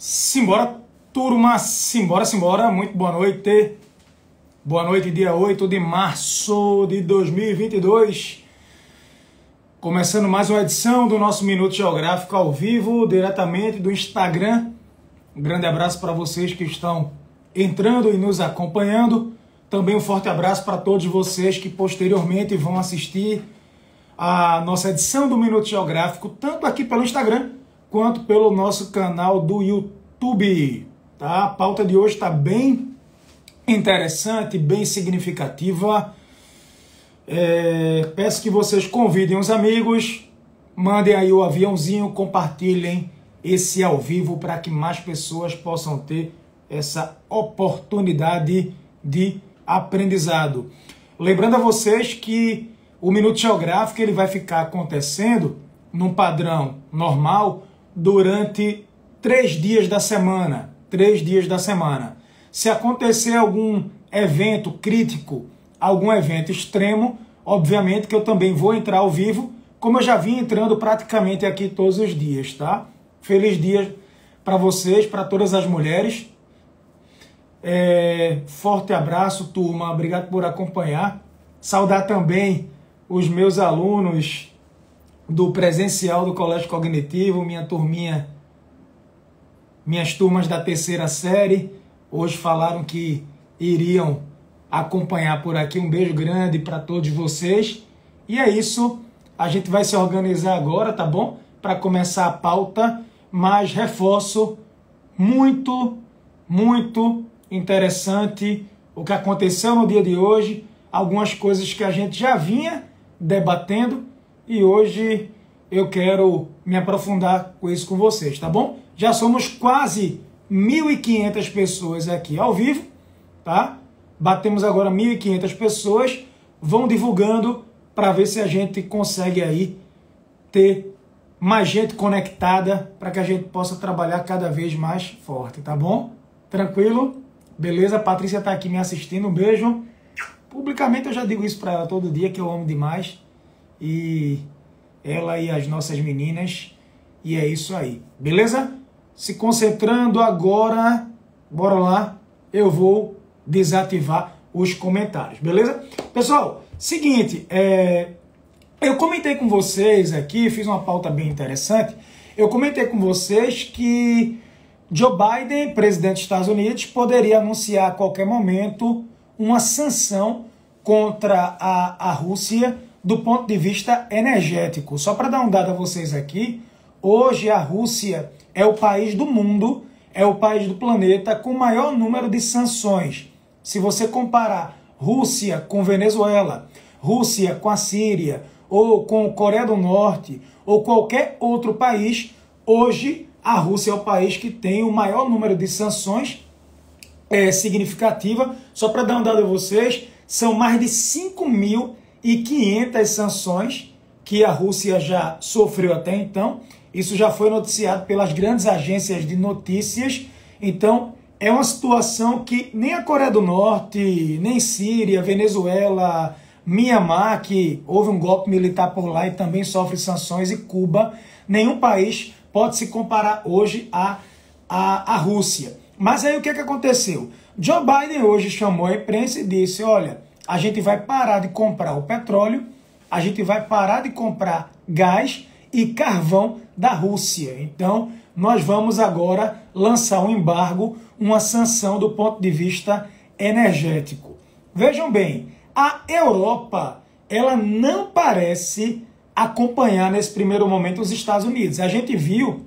Simbora, turma, simbora. Muito boa noite. Boa noite, dia 8 de março de 2022. Começando mais uma edição do nosso Minuto Geográfico ao vivo, diretamente do Instagram. Um grande abraço para vocês que estão entrando e nos acompanhando. Também um forte abraço para todos vocês que posteriormente vão assistir a nossa edição do Minuto Geográfico, tanto aqui pelo Instagram, quanto pelo nosso canal do YouTube. Tá? A pauta de hoje está bem interessante, bem significativa. Peço que vocês convidem os amigos, mandem aí o aviãozinho, compartilhem esse ao vivo para que mais pessoas possam ter essa oportunidade de aprendizado. Lembrando a vocês que o Minuto Geográfico ele vai ficar acontecendo num padrão normal durante 3 dias da semana. 3 dias da semana. Se acontecer algum evento crítico, algum evento extremo, obviamente que eu também vou entrar ao vivo, como eu já vim entrando praticamente aqui todos os dias, tá? Feliz dia para vocês, para todas as mulheres. Forte abraço, turma. Obrigado por acompanhar. Saudar também os meus alunos do presencial do Colégio Cognitivo, minha turminha, minhas turmas da 3ª série. Hoje falaram que iriam acompanhar por aqui. Um beijo grande para todos vocês. E é isso. A gente vai se organizar agora, tá bom? Para começar a pauta. Mas reforço, muito interessante o que aconteceu no dia de hoje. Algumas coisas que a gente já vinha debatendo. E hoje eu quero me aprofundar com isso com vocês, tá bom? Já somos quase 1.500 pessoas aqui ao vivo, tá? Batemos agora 1.500 pessoas. Vão divulgando para ver se a gente consegue aí ter mais gente conectada para que a gente possa trabalhar cada vez mais forte, tá bom? Tranquilo? Beleza? A Patrícia está aqui me assistindo. Um beijo. Publicamente eu já digo isso para ela todo dia, que eu amo demais. E ela e as nossas meninas. E é isso aí. Beleza? Se concentrando agora, bora lá. Eu vou desativar os comentários. Beleza? Pessoal, seguinte, eu comentei com vocês aqui, fiz uma pauta bem interessante. Eu comentei com vocês que Joe Biden, presidente dos Estados Unidos, poderia anunciar a qualquer momento uma sanção contra a Rússia do ponto de vista energético. Só para dar um dado a vocês aqui, hoje a Rússia é o país do mundo, é o país do planeta com o maior número de sanções. Se você comparar Rússia com Venezuela, Rússia com a Síria, ou com Coreia do Norte, ou qualquer outro país, hoje a Rússia é o país que tem o maior número de sanções significativa. Só para dar um dado a vocês, são mais de 5.500 sanções que a Rússia já sofreu até então. Isso já foi noticiado pelas grandes agências de notícias. Então, é uma situação que nem a Coreia do Norte, nem Síria, Venezuela, Mianmar, que houve um golpe militar por lá e também sofre sanções, e Cuba, nenhum país pode se comparar hoje à Rússia. Mas aí o que aconteceu? Joe Biden hoje chamou a imprensa e disse, olha, a gente vai parar de comprar o petróleo, a gente vai parar de comprar gás e carvão da Rússia. Então, nós vamos agora lançar um embargo, uma sanção do ponto de vista energético. Vejam bem, a Europa, ela não parece acompanhar nesse primeiro momento os Estados Unidos. A gente viu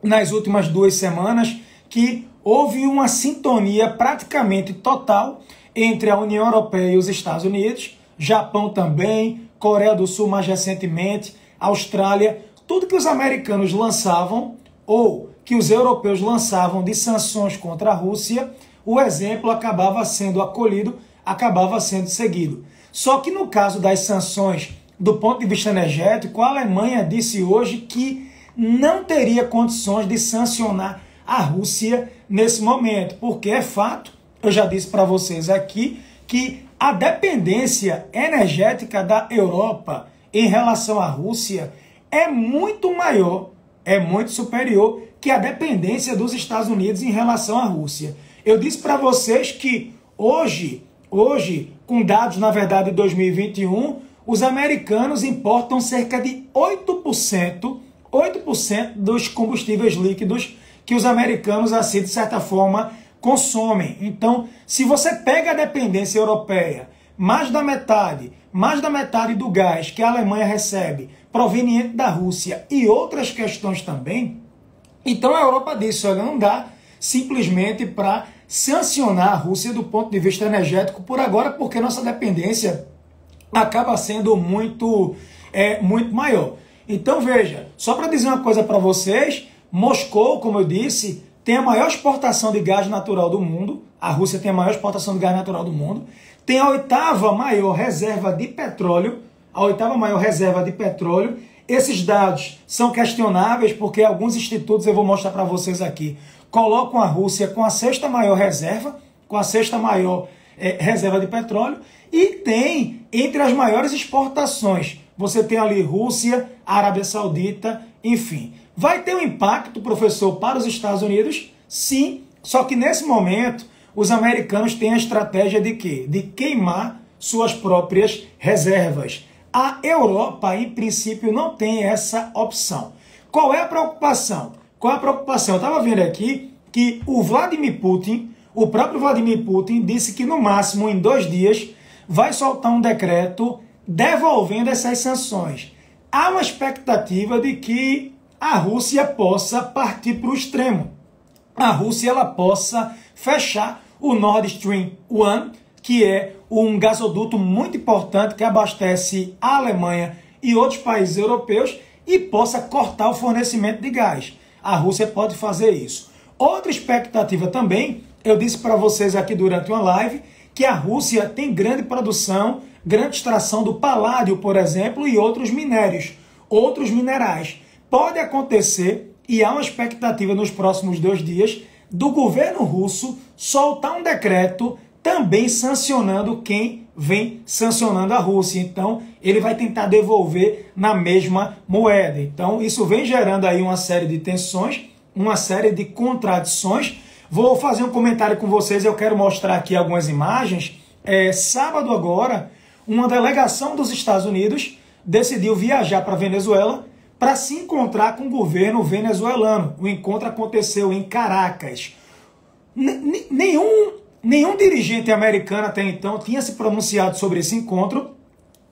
nas últimas 2 semanas que houve uma sintonia praticamente total entre a União Europeia e os Estados Unidos, Japão também, Coreia do Sul mais recentemente, Austrália. Tudo que os americanos lançavam ou que os europeus lançavam de sanções contra a Rússia, o exemplo acabava sendo acolhido, acabava sendo seguido. Só que no caso das sanções do ponto de vista energético, a Alemanha disse hoje que não teria condições de sancionar a Rússia nesse momento, porque é fato, eu já disse para vocês aqui, que a dependência energética da Europa em relação à Rússia é muito maior é muito superior que a dependência dos Estados Unidos em relação à Rússia. Eu disse para vocês que hoje, com dados, na verdade, de 2021, os americanos importam cerca de 8% dos combustíveis líquidos que os americanos, assim, de certa forma, consomem. Então, se você pega a dependência europeia, mais da metade do gás que a Alemanha recebe proveniente da Rússia e outras questões também, então a Europa disse, olha, não dá simplesmente para sancionar a Rússia do ponto de vista energético por agora, porque nossa dependência acaba sendo muito maior. Então veja, só para dizer uma coisa para vocês, Moscou, como eu disse, tem a maior exportação de gás natural do mundo, a Rússia tem a maior exportação de gás natural do mundo, tem a oitava maior reserva de petróleo, Esses dados são questionáveis porque alguns institutos, eu vou mostrar para vocês aqui, colocam a Rússia com a sexta maior reserva, reserva de petróleo, e tem entre as maiores exportações. Você tem ali Rússia, Arábia Saudita, enfim. Vai ter um impacto, professor, para os Estados Unidos? Sim, só que nesse momento os americanos têm a estratégia de quê? De queimar suas próprias reservas. A Europa, em princípio, não tem essa opção. Qual é a preocupação? Eu estava vendo aqui que o próprio Vladimir Putin, disse que no máximo em 2 dias vai soltar um decreto devolvendo essas sanções. Há uma expectativa de que a Rússia possa partir para o extremo. A Rússia ela possa fechar o Nord Stream 1, que é um gasoduto muito importante que abastece a Alemanha e outros países europeus, e possa cortar o fornecimento de gás. A Rússia pode fazer isso. Outra expectativa também, eu disse para vocês aqui durante uma live, que a Rússia tem grande produção, grande extração do paládio, por exemplo, e outros minérios, outros minerais. Pode acontecer, e há uma expectativa nos próximos 2 dias, do governo russo soltar um decreto também sancionando quem vem sancionando a Rússia. Então, ele vai tentar devolver na mesma moeda. Então, isso vem gerando aí uma série de tensões, uma série de contradições. Vou fazer um comentário com vocês, eu quero mostrar aqui algumas imagens. Sábado agora, uma delegação dos Estados Unidos decidiu viajar para a Venezuela para se encontrar com o governo venezuelano. O encontro aconteceu em Caracas. Nenhum dirigente americano até então tinha se pronunciado sobre esse encontro.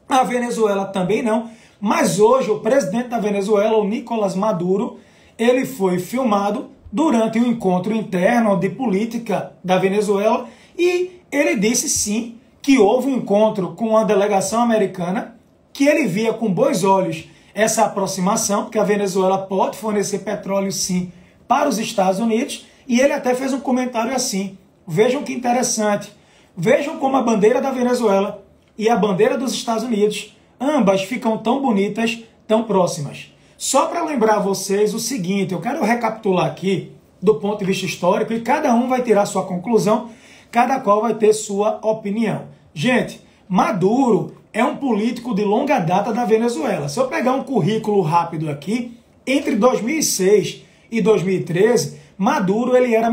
A Venezuela também não. Mas hoje o presidente da Venezuela, o Nicolás Maduro, ele foi filmado durante um encontro interno de política da Venezuela e ele disse sim que houve um encontro com a delegação americana, que ele via com bons olhos essa aproximação, porque a Venezuela pode fornecer petróleo sim para os Estados Unidos, e ele até fez um comentário assim: vejam que interessante, vejam como a bandeira da Venezuela e a bandeira dos Estados Unidos, ambas ficam tão bonitas, tão próximas. Só para lembrar vocês o seguinte, eu quero recapitular aqui do ponto de vista histórico, e cada um vai tirar sua conclusão, cada qual vai ter sua opinião. Gente, Maduro é um político de longa data da Venezuela. Se eu pegar um currículo rápido aqui, entre 2006 e 2013, Maduro ele era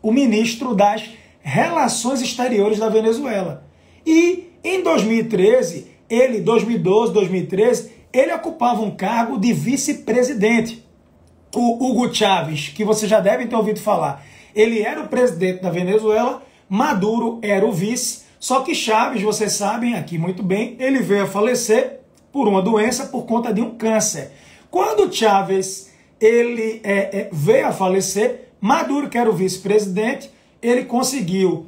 o ministro das Relações Exteriores da Venezuela. E em 2012, 2013, ele ocupava um cargo de vice-presidente. O Hugo Chávez, que vocês já devem ter ouvido falar, ele era o presidente da Venezuela, Maduro era o vice. Só que Chávez, vocês sabem aqui muito bem, ele veio a falecer por uma doença por conta de um câncer. Quando Chávez veio a falecer, Maduro, que era o vice-presidente, ele conseguiu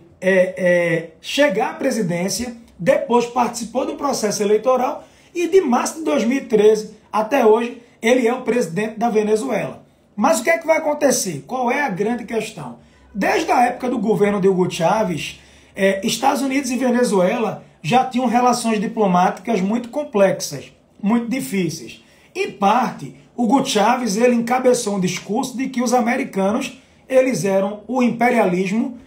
chegar à presidência, depois participou do processo eleitoral e de março de 2013 até hoje ele é o presidente da Venezuela. Mas o que é que vai acontecer? Qual é a grande questão? Desde a época do governo de Hugo Chávez, Estados Unidos e Venezuela já tinham relações diplomáticas muito complexas, muito difíceis. Em parte, Hugo Chávez ele encabeçou um discurso de que os americanos eles eram o imperialismo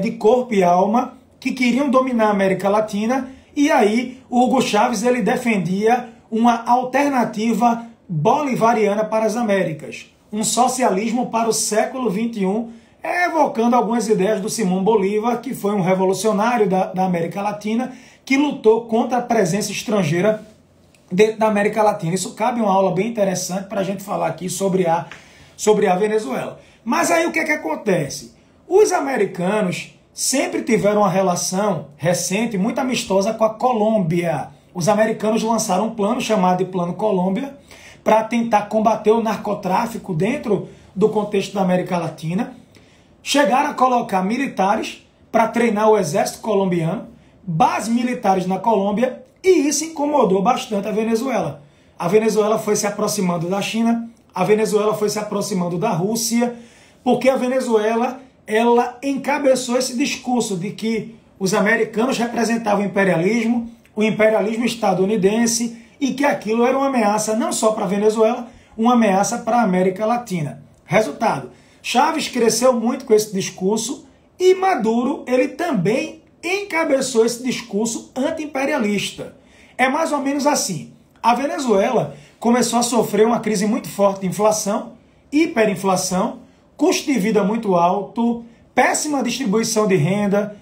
de corpo e alma, que queriam dominar a América Latina, e aí o Hugo Chávez ele defendia uma alternativa bolivariana para as Américas, um socialismo para o século XXI, evocando algumas ideias do Simão Bolívar, que foi um revolucionário da América Latina, que lutou contra a presença estrangeira dentro da América Latina. Isso cabe uma aula bem interessante para a gente falar aqui sobre a Venezuela. Mas aí o que é que acontece? Os americanos sempre tiveram uma relação recente, muito amistosa com a Colômbia. Os americanos lançaram um plano chamado de Plano Colômbia para tentar combater o narcotráfico dentro do contexto da América Latina. Chegaram a colocar militares para treinar o exército colombiano, bases militares na Colômbia, e isso incomodou bastante a Venezuela. A Venezuela foi se aproximando da China, a Venezuela foi se aproximando da Rússia, porque a Venezuela ela encabeçou esse discurso de que os americanos representavam o imperialismo estadunidense, e que aquilo era uma ameaça não só para a Venezuela, uma ameaça para a América Latina. Resultado, Chávez cresceu muito com esse discurso e Maduro ele também encabeçou esse discurso anti-imperialista. É mais ou menos assim. A Venezuela começou a sofrer uma crise muito forte de inflação, hiperinflação, custo de vida muito alto, péssima distribuição de renda,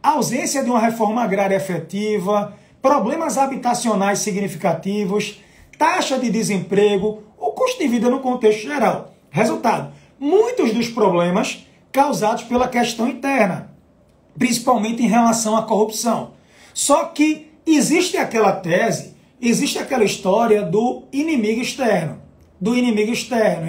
ausência de uma reforma agrária efetiva, problemas habitacionais significativos, taxa de desemprego, o custo de vida no contexto geral. Resultado, muitos dos problemas causados pela questão interna, principalmente em relação à corrupção. Só que existe aquela tese, existe aquela história do inimigo externo.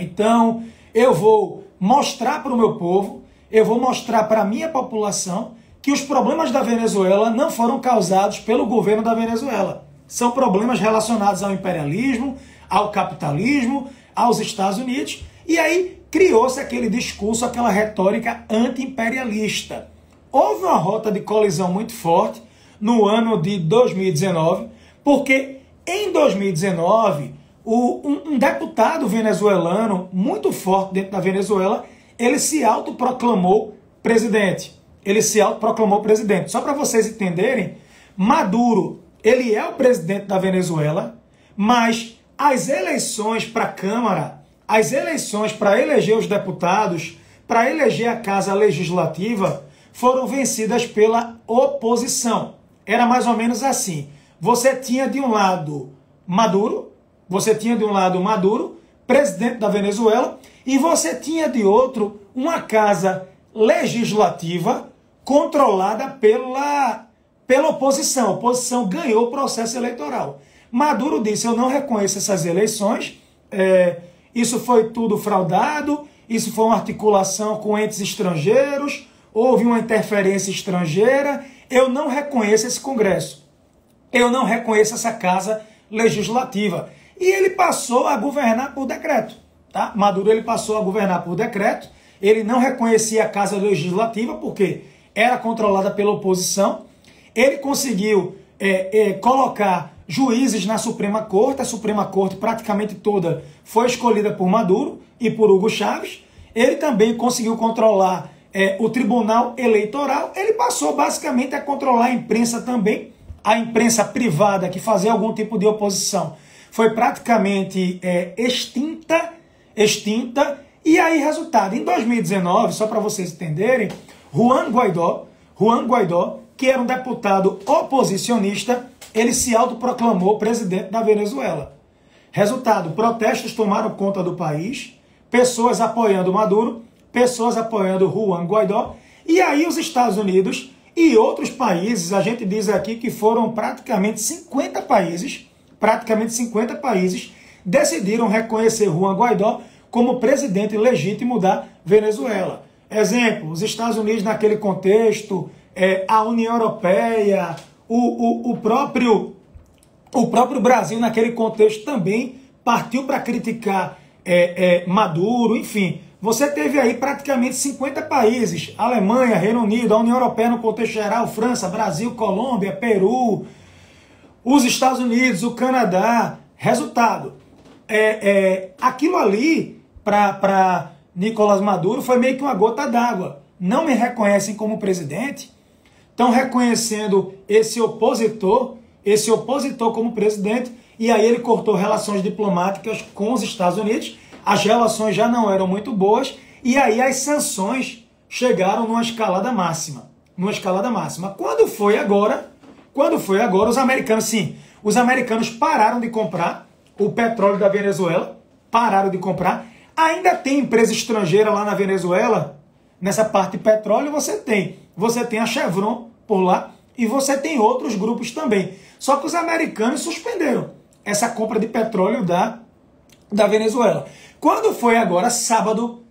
Então, eu vou mostrar para o meu povo, eu vou mostrar para a minha população que os problemas da Venezuela não foram causados pelo governo da Venezuela. São problemas relacionados ao imperialismo, ao capitalismo, aos Estados Unidos. E aí criou-se aquele discurso, aquela retórica anti-imperialista. Houve uma rota de colisão muito forte no ano de 2019, porque em 2019, um deputado venezuelano muito forte dentro da Venezuela, ele se autoproclamou presidente. Só para vocês entenderem, Maduro, ele é o presidente da Venezuela, mas as eleições para a Câmara, as eleições para eleger os deputados, para eleger a Casa Legislativa, foram vencidas pela oposição. Era mais ou menos assim. Você tinha de um lado Maduro, presidente da Venezuela, e você tinha de outro uma Casa Legislativa controlada pela oposição. A oposição ganhou o processo eleitoral. Maduro disse, eu não reconheço essas eleições, isso foi tudo fraudado, isso foi uma articulação com entes estrangeiros, houve uma interferência estrangeira, eu não reconheço esse Congresso, eu não reconheço essa Casa Legislativa. E ele passou a governar por decreto. Tá? Maduro ele passou a governar por decreto, ele não reconhecia a Casa Legislativa porque era controlada pela oposição, ele conseguiu colocar juízes na Suprema Corte, a Suprema Corte praticamente toda foi escolhida por Maduro e por Hugo Chávez, ele também conseguiu controlar o Tribunal Eleitoral, ele passou basicamente a controlar a imprensa também, a imprensa privada que fazia algum tipo de oposição foi praticamente extinta, e aí resultado, em 2019, só para vocês entenderem, Juan Guaidó, que era um deputado oposicionista, ele se autoproclamou presidente da Venezuela. Resultado, protestos tomaram conta do país, pessoas apoiando Maduro, pessoas apoiando Juan Guaidó, e aí os Estados Unidos e outros países, a gente diz aqui que foram praticamente 50 países, decidiram reconhecer Juan Guaidó como presidente legítimo da Venezuela. Exemplo, os Estados Unidos naquele contexto, a União Europeia, o próprio Brasil naquele contexto também partiu para criticar Maduro, enfim. Você teve aí praticamente 50 países, Alemanha, Reino Unido, a União Europeia no contexto geral, França, Brasil, Colômbia, Peru, os Estados Unidos, o Canadá. Resultado, aquilo ali para Nicolás Maduro foi meio que uma gota d'água. Não me reconhecem como presidente, estão reconhecendo esse opositor como presidente, e aí ele cortou relações diplomáticas com os Estados Unidos, as relações já não eram muito boas, e aí as sanções chegaram numa escalada máxima. Quando foi agora, os americanos, sim, os americanos pararam de comprar o petróleo da Venezuela, pararam de comprar. Ainda tem empresa estrangeira lá na Venezuela, nessa parte de petróleo você tem a Chevron por lá, e você tem outros grupos também. Só que os americanos suspenderam essa compra de petróleo da Venezuela. Quando foi agora sábado,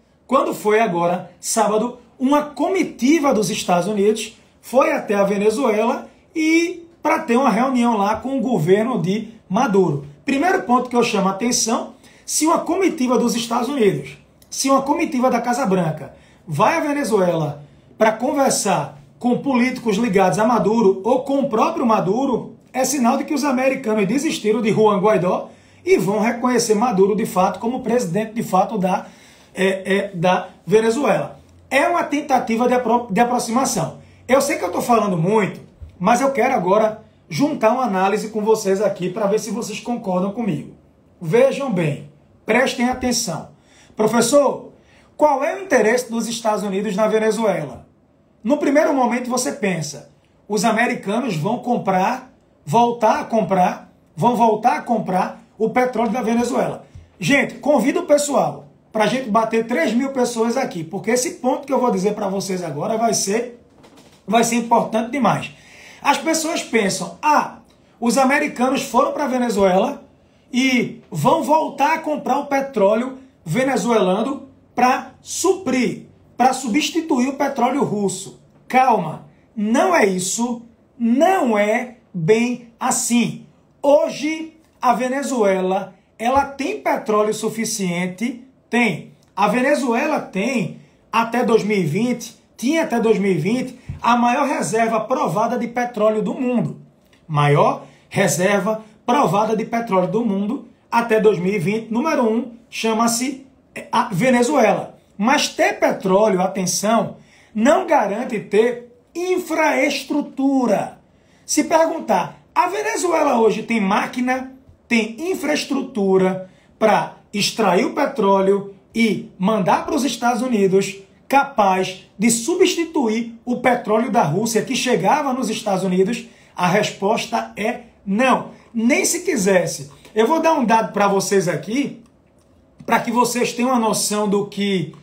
uma comitiva dos Estados Unidos foi até a Venezuela e para ter uma reunião lá com o governo de Maduro. Primeiro ponto que eu chamo a atenção, se uma comitiva dos Estados Unidos, se uma comitiva da Casa Branca vai à Venezuela para conversar com políticos ligados a Maduro ou com o próprio Maduro, é sinal de que os americanos desistiram de Juan Guaidó e vão reconhecer Maduro de fato como presidente de fato da Venezuela. É uma tentativa de aproximação. Eu sei que eu estou falando muito, mas eu quero agora juntar uma análise com vocês aqui para ver se vocês concordam comigo. Vejam bem, prestem atenção. Professor, qual é o interesse dos Estados Unidos na Venezuela? No primeiro momento você pensa, os americanos vão voltar a comprar o petróleo da Venezuela. Gente, convido o pessoal para a gente bater 3.000 pessoas aqui, porque esse ponto que eu vou dizer para vocês agora vai ser importante demais. As pessoas pensam, os americanos foram para a Venezuela e vão voltar a comprar o petróleo venezuelano para substituir o petróleo russo. Calma, não é isso, não é bem assim. Hoje, a Venezuela, ela tem petróleo suficiente? Tem. A Venezuela tinha até 2020, a maior reserva provada de petróleo do mundo. Maior reserva provada de petróleo do mundo até 2020. Número 1, chama-se a Venezuela. Mas ter petróleo, atenção, não garante ter infraestrutura. Se perguntar, a Venezuela hoje tem máquina, tem infraestrutura para extrair o petróleo e mandar para os Estados Unidos, capaz de substituir o petróleo da Rússia que chegava nos Estados Unidos? A resposta é não. Nem se quisesse. Eu vou dar um dado para vocês aqui, para que vocês tenham uma noção do que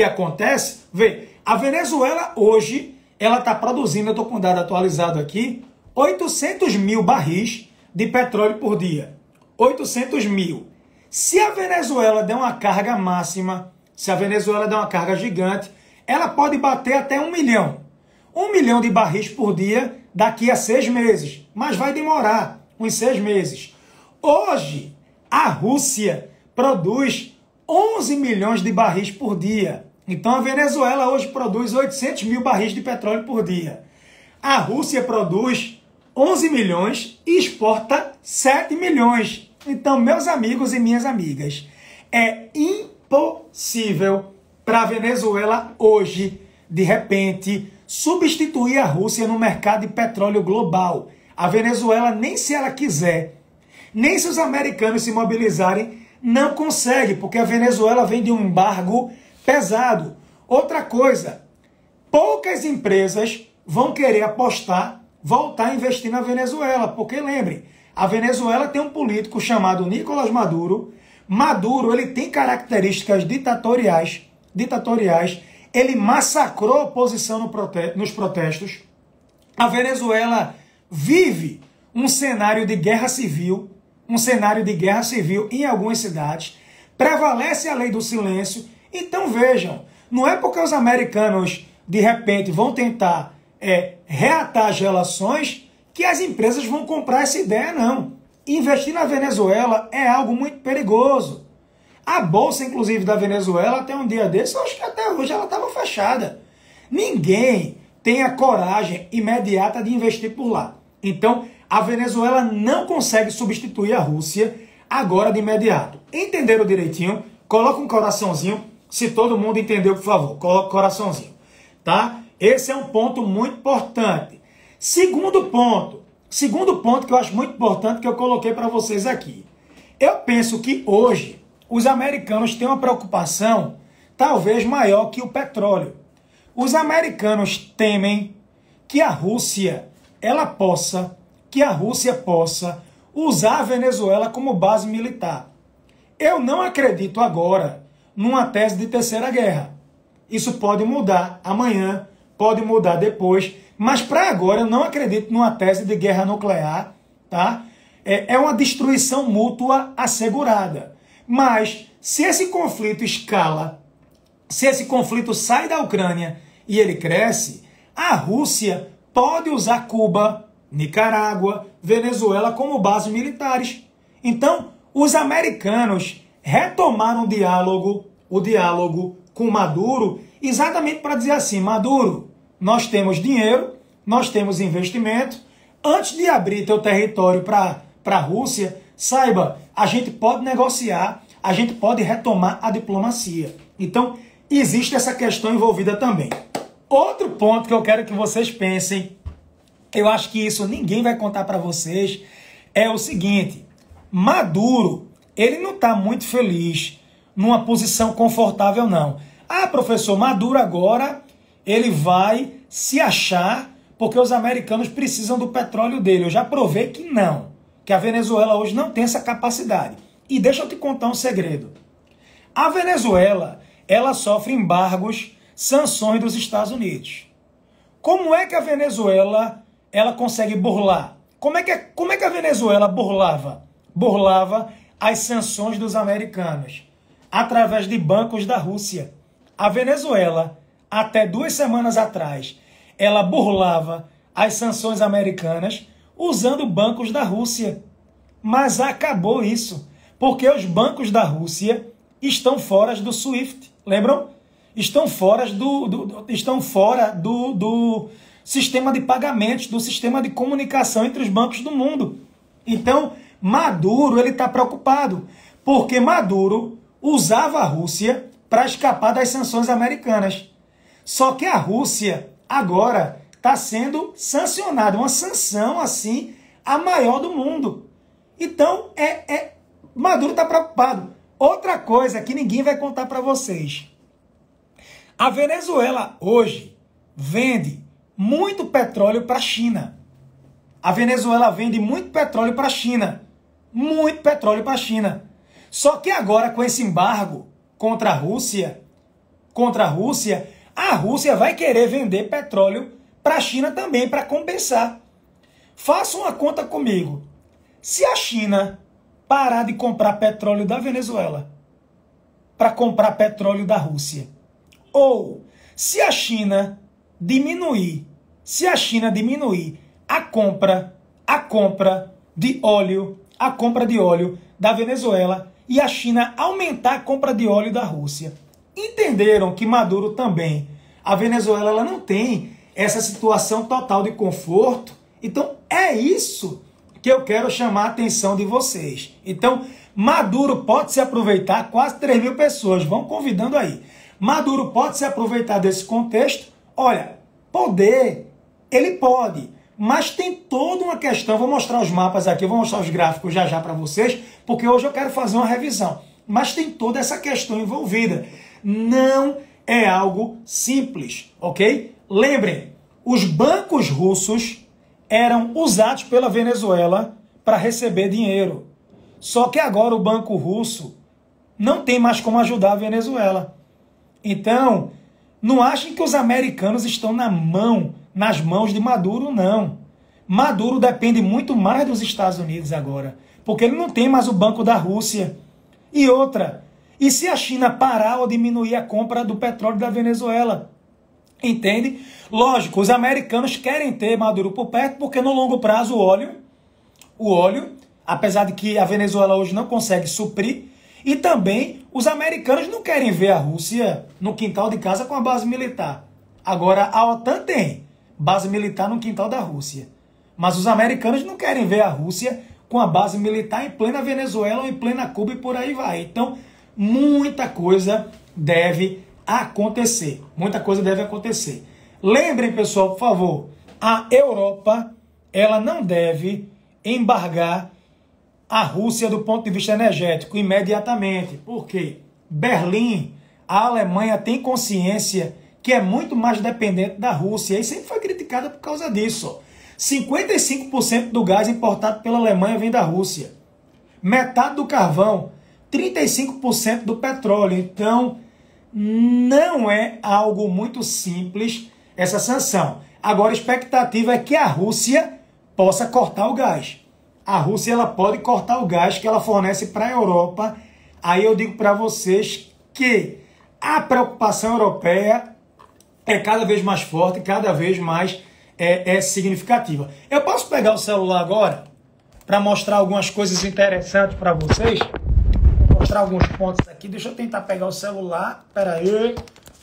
acontece. Vê, a Venezuela hoje, ela está produzindo, eu estou com um dado atualizado aqui, 800 mil barris de petróleo por dia. 800 mil. Se a Venezuela der uma carga máxima, se a Venezuela der uma carga gigante, ela pode bater até 1 milhão. 1 milhão de barris por dia daqui a 6 meses. Mas vai demorar uns 6 meses. Hoje, a Rússia produz 11 milhões de barris por dia. Então a Venezuela hoje produz 800 mil barris de petróleo por dia. A Rússia produz 11 milhões e exporta 7 milhões. Então, meus amigos e minhas amigas, é impossível para a Venezuela hoje, de repente, substituir a Rússia no mercado de petróleo global. A Venezuela, nem se ela quiser, nem se os americanos se mobilizarem, não consegue, porque a Venezuela vem de um embargo pesado. Outra coisa, poucas empresas vão querer apostar, voltar a investir na Venezuela, porque lembrem, a Venezuela tem um político chamado Nicolás Maduro. Maduro, ele tem características ditatoriais, ele massacrou a oposição nos protestos. A Venezuela vive um cenário de guerra civil, em algumas cidades, prevalece a lei do silêncio. Então vejam, não é porque os americanos de repente vão tentar reatar as relações que as empresas vão comprar essa ideia, não. Investir na Venezuela é algo muito perigoso. A bolsa, inclusive, da Venezuela, até um dia desse, eu acho que até hoje ela estava fechada. Ninguém tem a coragem imediata de investir por lá. Então, a Venezuela não consegue substituir a Rússia agora de imediato. Entenderam direitinho? Coloca um coraçãozinho. Se todo mundo entendeu, por favor, coloca um coraçãozinho. Tá? Esse é um ponto muito importante. Segundo ponto, Segundo ponto que eu acho muito importante que eu coloquei para vocês aqui. Eu penso que hoje os americanos têm uma preocupação talvez maior que o petróleo. Os americanos temem que a Rússia possa usar a Venezuela como base militar. Eu não acredito agora numa tese de terceira guerra. Isso pode mudar amanhã, pode mudar depois, mas para agora eu não acredito numa tese de guerra nuclear, tá? É uma destruição mútua assegurada. Mas se esse conflito escala, se esse conflito sai da Ucrânia e ele cresce, a Rússia pode usar Cuba, Nicarágua, Venezuela como bases militares. Então, os americanos retomaram o diálogo com Maduro, exatamente para dizer assim, Maduro, nós temos dinheiro, nós temos investimento, antes de abrir teu território para a Rússia, saiba, a gente pode negociar, a gente pode retomar a diplomacia. Então, existe essa questão envolvida também. Outro ponto que eu quero que vocês pensem, eu acho que isso ninguém vai contar para vocês, é o seguinte, Maduro, ele não está muito feliz numa posição confortável, não. Ah, professor, Maduro agora, ele vai se achar porque os americanos precisam do petróleo dele. Eu já provei que não, que a Venezuela hoje não tem essa capacidade. E deixa eu te contar um segredo. A Venezuela, ela sofre embargos, sanções dos Estados Unidos. Como é que a Venezuela, ela consegue burlar? Como é que a Venezuela burlava? Burlava as sanções dos americanos, através de bancos da Rússia. A Venezuela, até 2 semanas atrás, ela burlava as sanções americanas usando bancos da Rússia. Mas acabou isso, porque os bancos da Rússia estão fora do SWIFT, lembram? Estão fora do sistema de pagamentos, do sistema de comunicação entre os bancos do mundo. Então, Maduro ele está preocupado, porque Maduro usava a Rússia para escapar das sanções americanas. Só que a Rússia agora está sendo sancionada, uma sanção assim, a maior do mundo. Então, Maduro está preocupado. Outra coisa que ninguém vai contar para vocês. A Venezuela hoje vende muito petróleo para a China. A Venezuela vende muito petróleo para a China. Muito petróleo para a China. Só que agora com esse embargo contra a Rússia, a Rússia vai querer vender petróleo para a China também, para compensar. Faça uma conta comigo. Se a China parar de comprar petróleo da Venezuela para comprar petróleo da Rússia, ou se a China diminuir a compra de óleo da Venezuela e a China aumentar a compra de óleo da Rússia. Entenderam que Maduro também, a Venezuela ela não tem essa situação total de conforto. Então é isso que eu quero chamar a atenção de vocês. Então Maduro pode se aproveitar, quase 3 mil pessoas, vão convidando aí. Maduro pode se aproveitar desse contexto. Olha, poder, ele pode, mas tem toda uma questão. Vou mostrar os mapas aqui, vou mostrar os gráficos já para vocês, porque hoje eu quero fazer uma revisão. Mas tem toda essa questão envolvida. Não é algo simples, ok? Lembrem, os bancos russos eram usados pela Venezuela para receber dinheiro. Só que agora o banco russo não tem mais como ajudar a Venezuela. Então, não achem que os americanos estão nas mãos de Maduro, não. Maduro depende muito mais dos Estados Unidos agora, porque ele não tem mais o banco da Rússia. E outra, e se a China parar ou diminuir a compra do petróleo da Venezuela? Entende? Lógico, os americanos querem ter Maduro por perto, porque no longo prazo o óleo, apesar de que a Venezuela hoje não consegue suprir, e também os americanos não querem ver a Rússia no quintal de casa com a base militar. Agora, a OTAN tem base militar no quintal da Rússia. Mas os americanos não querem ver a Rússia com a base militar em plena Venezuela ou em plena Cuba e por aí vai. Então, muita coisa deve acontecer. Muita coisa deve acontecer. Lembrem, pessoal, por favor, a Europa ela não deve embargar a Rússia do ponto de vista energético imediatamente. Por quê? Berlim, a Alemanha tem consciência que é muito mais dependente da Rússia e sempre foi criticada por causa disso. 55% do gás importado pela Alemanha vem da Rússia. Metade do carvão, 35% do petróleo. Então, não é algo muito simples essa sanção. Agora, a expectativa é que a Rússia possa cortar o gás. A Rússia ela pode cortar o gás que ela fornece para a Europa. Aí eu digo para vocês que a preocupação europeia é cada vez mais forte, cada vez mais significativa. Eu posso pegar o celular agora para mostrar algumas coisas interessantes para vocês? Vou mostrar alguns pontos aqui. Deixa eu tentar pegar o celular. Espera aí.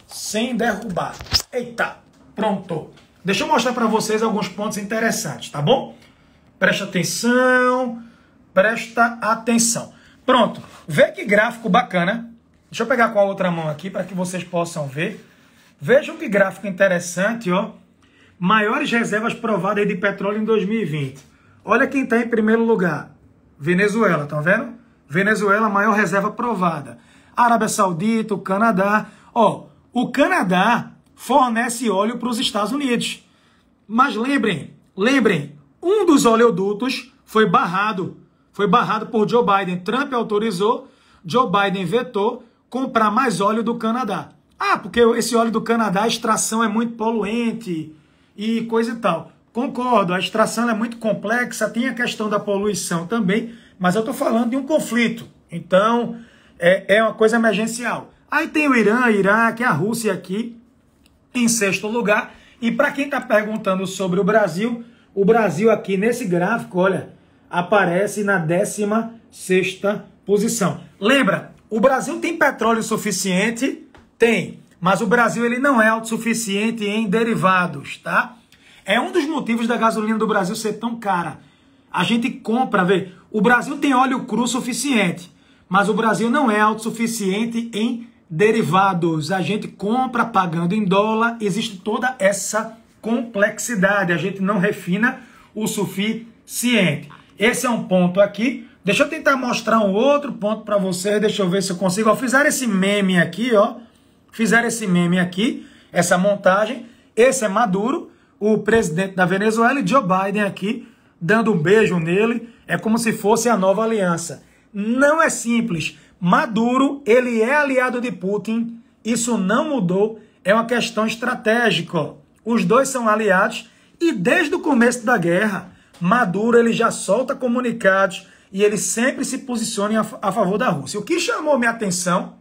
Sem derrubar. Eita, pronto. Deixa eu mostrar para vocês alguns pontos interessantes, tá bom? Presta atenção. Presta atenção. Pronto. Vê que gráfico bacana. Deixa eu pegar com a outra mão aqui para que vocês possam ver. Vejam que gráfico interessante, ó. Maiores reservas provadas de petróleo em 2020. Olha quem está em primeiro lugar. Venezuela, estão vendo? Venezuela, maior reserva provada. Arábia Saudita, o Canadá. Ó, o Canadá fornece óleo para os Estados Unidos. Mas lembrem, um dos oleodutos foi barrado. Foi barrado por Joe Biden. Trump autorizou, Joe Biden vetou comprar mais óleo do Canadá. Ah, porque esse óleo do Canadá, a extração é muito poluente e coisa e tal. Concordo, a extração é muito complexa, tem a questão da poluição também, mas eu estou falando de um conflito. Então, é uma coisa emergencial. Aí tem o Irã, Iraque, a Rússia aqui, em sexto lugar. E para quem está perguntando sobre o Brasil aqui nesse gráfico, olha, aparece na 16ª posição. Lembra, o Brasil tem petróleo suficiente? Tem, mas o Brasil ele não é autossuficiente em derivados, tá? É um dos motivos da gasolina do Brasil ser tão cara. A gente compra, vê, o Brasil tem óleo cru suficiente, mas o Brasil não é autossuficiente em derivados. A gente compra pagando em dólar, existe toda essa complexidade, a gente não refina o suficiente. Esse é um ponto aqui. Deixa eu tentar mostrar um outro ponto para vocês, deixa eu ver se eu consigo. Ó, fizeram esse meme aqui, ó. Fizeram esse meme aqui, essa montagem. Esse é Maduro, o presidente da Venezuela, e Joe Biden aqui, dando um beijo nele. É como se fosse a nova aliança. Não é simples. Maduro, ele é aliado de Putin. Isso não mudou. É uma questão estratégica. Os dois são aliados. E desde o começo da guerra, Maduro ele já solta comunicados e ele sempre se posiciona a favor da Rússia. O que chamou minha atenção,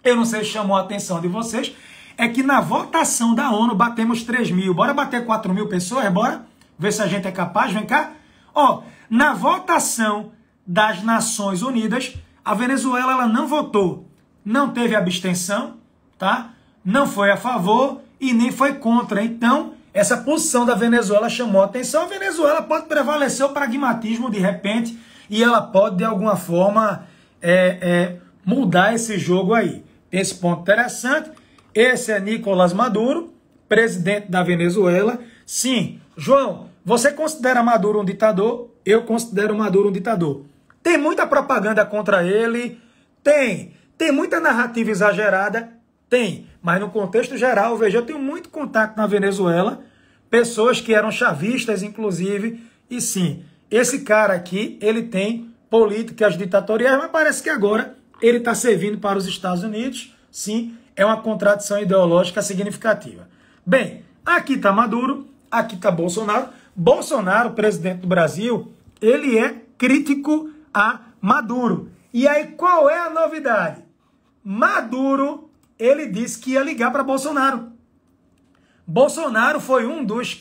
eu não sei se chamou a atenção de vocês, é que na votação da ONU batemos 3 mil. Bora bater 4 mil pessoas? Bora? Ver se a gente é capaz? Vem cá. Ó, na votação das Nações Unidas, a Venezuela ela não votou. Não teve abstenção, tá? Não foi a favor e nem foi contra. Então, essa posição da Venezuela chamou a atenção. A Venezuela pode prevalecer o pragmatismo de repente e ela pode, de alguma forma, mudar esse jogo aí. Esse ponto interessante. Esse é Nicolás Maduro, presidente da Venezuela. Sim, João, você considera Maduro um ditador? Eu considero Maduro um ditador. Tem muita propaganda contra ele? Tem. Tem muita narrativa exagerada? Tem. Mas no contexto geral, veja, eu tenho muito contato na Venezuela, pessoas que eram chavistas, inclusive, e sim, esse cara aqui, ele tem políticas ditatoriais, mas parece que agora ele está servindo para os Estados Unidos. Sim, é uma contradição ideológica significativa. Bem, aqui está Maduro, aqui está Bolsonaro. Bolsonaro, presidente do Brasil, ele é crítico a Maduro. E aí, qual é a novidade? Maduro, ele disse que ia ligar para Bolsonaro. Bolsonaro foi um dos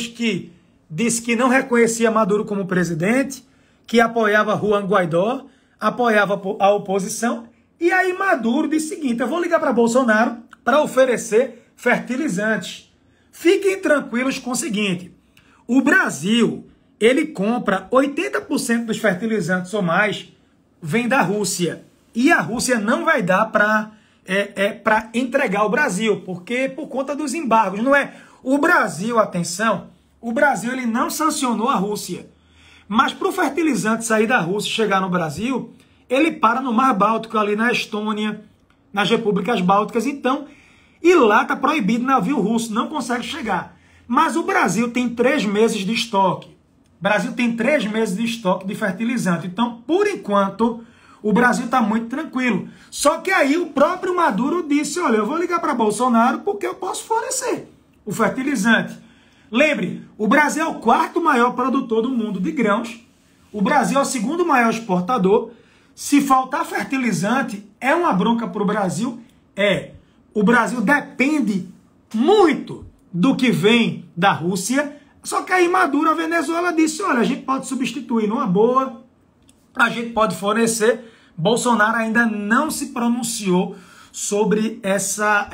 que disse que não reconhecia Maduro como presidente, que apoiava Juan Guaidó, apoiava a oposição. E aí Maduro disse o seguinte: eu vou ligar para Bolsonaro para oferecer fertilizantes. Fiquem tranquilos com o seguinte: o Brasil, ele compra 80% dos fertilizantes ou mais, vem da Rússia. E a Rússia não vai dar para entregar o Brasil, porque por conta dos embargos. Não é o Brasil, atenção, o Brasil ele não sancionou a Rússia. Mas para o fertilizante sair da Rússia e chegar no Brasil, ele para no Mar Báltico, ali na Estônia, nas repúblicas bálticas, então, e lá está proibido navio russo, não consegue chegar. Mas o Brasil tem 3 meses de estoque. O Brasil tem 3 meses de estoque de fertilizante. Então, por enquanto, o Brasil está muito tranquilo. Só que aí o próprio Maduro disse, olha, eu vou ligar para Bolsonaro porque eu posso fornecer o fertilizante. Lembre, o Brasil é o 4º maior produtor do mundo de grãos. O Brasil é o 2º maior exportador. Se faltar fertilizante, é uma bronca para o Brasil? É. O Brasil depende muito do que vem da Rússia. Só que aí Maduro, a Venezuela, disse, olha, a gente pode substituir numa boa, a gente pode fornecer. Bolsonaro ainda não se pronunciou sobre essa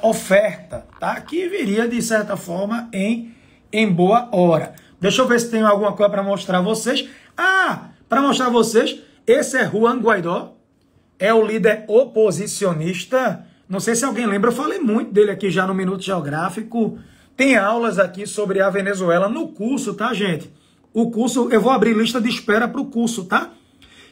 oferta, tá? Que viria, de certa forma, em boa hora. Deixa eu ver se tem alguma coisa para mostrar a vocês. Ah, para mostrar a vocês, esse é Juan Guaidó, é o líder oposicionista. Não sei se alguém lembra, eu falei muito dele aqui já no Minuto Geográfico. Tem aulas aqui sobre a Venezuela no curso, tá, gente? O curso, eu vou abrir lista de espera para o curso, tá?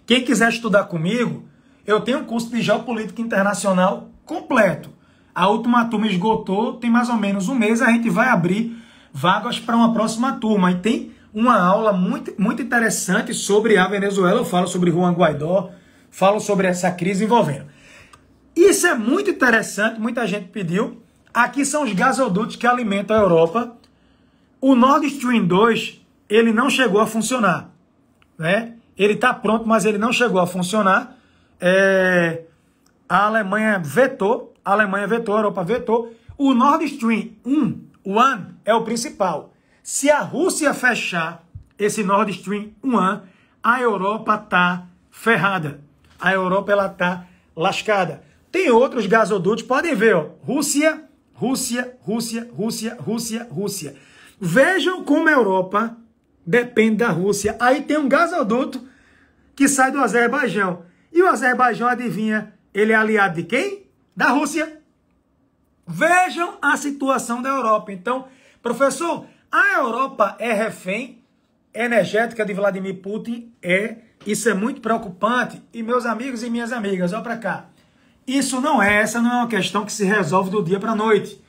Quem quiser estudar comigo, eu tenho um curso de Geopolítica Internacional completo. A última turma esgotou, tem mais ou menos um mês, a gente vai abrir vagas para uma próxima turma. E tem uma aula muito interessante sobre a Venezuela, eu falo sobre Juan Guaidó, falo sobre essa crise envolvendo. Isso é muito interessante, muita gente pediu. Aqui são os gasodutos que alimentam a Europa. O Nord Stream 2, ele não chegou a funcionar, né? Ele está pronto, mas ele não chegou a funcionar. A Alemanha vetou, a Europa vetou. O Nord Stream 1 é o principal. Se a Rússia fechar esse Nord Stream 1, a Europa está ferrada. A Europa ela está lascada. Tem outros gasodutos, podem ver, ó. Rússia. Vejam como a Europa depende da Rússia. Aí tem um gasoduto que sai do Azerbaijão. E o Azerbaijão, adivinha, ele é aliado de quem? Da Rússia. Vejam a situação da Europa. Então, professor, a Europa é refém energética de Vladimir Putin? Isso é muito preocupante. E meus amigos e minhas amigas, olha para cá. Essa não é uma questão que se resolve do dia para a noite.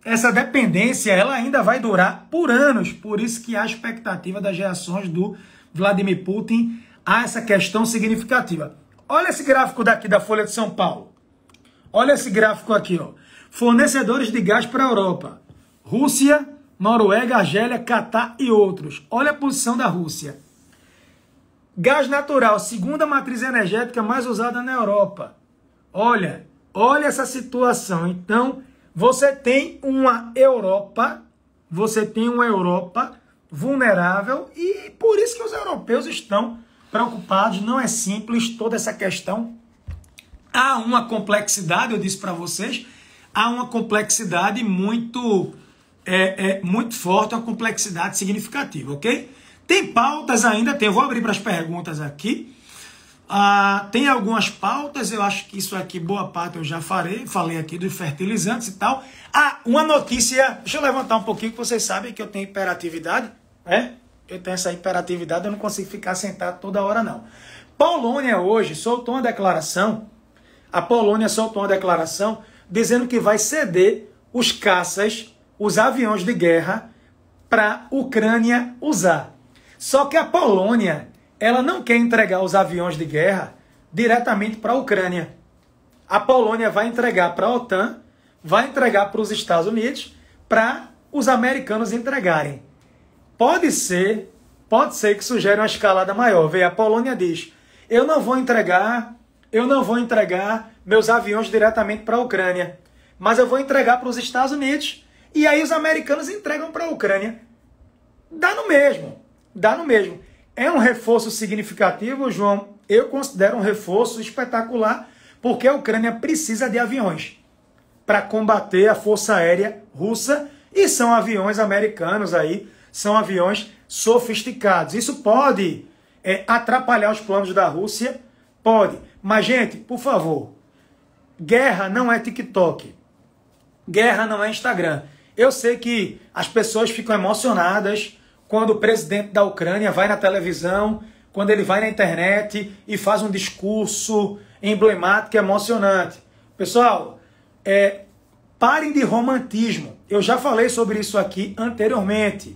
Essa dependência, ela ainda vai durar por anos. Por isso que há a expectativa das reações do Vladimir Putin a essa questão significativa. Olha esse gráfico daqui da Folha de São Paulo. Olha esse gráfico aqui, ó. Fornecedores de gás para a Europa. Rússia, Noruega, Argélia, Catar e outros. Olha a posição da Rússia. Gás natural, segunda matriz energética mais usada na Europa. Olha essa situação. Então, você tem uma Europa vulnerável e por isso que os europeus estão preocupados. Não é simples toda essa questão. Há uma complexidade, eu disse para vocês, há uma complexidade muito forte, uma complexidade significativa, ok? Tem pautas ainda, eu vou abrir para as perguntas aqui. Tem algumas pautas, eu acho que isso aqui, boa parte eu já falei aqui dos fertilizantes e tal. Uma notícia, deixa eu levantar um pouquinho, que vocês sabem que eu tenho hiperatividade, né? Eu tenho essa hiperatividade, eu não consigo ficar sentado toda hora, não. Polônia hoje soltou uma declaração, dizendo que vai ceder os caças, os aviões de guerra, para a Ucrânia usar. Só que a Polônia, ela não quer entregar os aviões de guerra diretamente para a Ucrânia. A Polônia vai entregar para a OTAN, vai entregar para os Estados Unidos, para os americanos entregarem. Pode ser que sugere uma escalada maior. Veja, a Polônia diz, eu não vou entregar meus aviões diretamente para a Ucrânia, mas eu vou entregar para os Estados Unidos, e aí os americanos entregam para a Ucrânia. Dá no mesmo. É um reforço significativo, João. Eu considero um reforço espetacular, porque a Ucrânia precisa de aviões para combater a força aérea russa, e são aviões americanos aí, são aviões sofisticados. Isso pode atrapalhar os planos da Rússia? Pode. Mas, gente, por favor, guerra não é TikTok. Guerra não é Instagram. Eu sei que as pessoas ficam emocionadas quando o presidente da Ucrânia vai na televisão, quando ele vai na internet e faz um discurso emblemático e emocionante. Pessoal, parem de romantismo. Eu já falei sobre isso aqui anteriormente.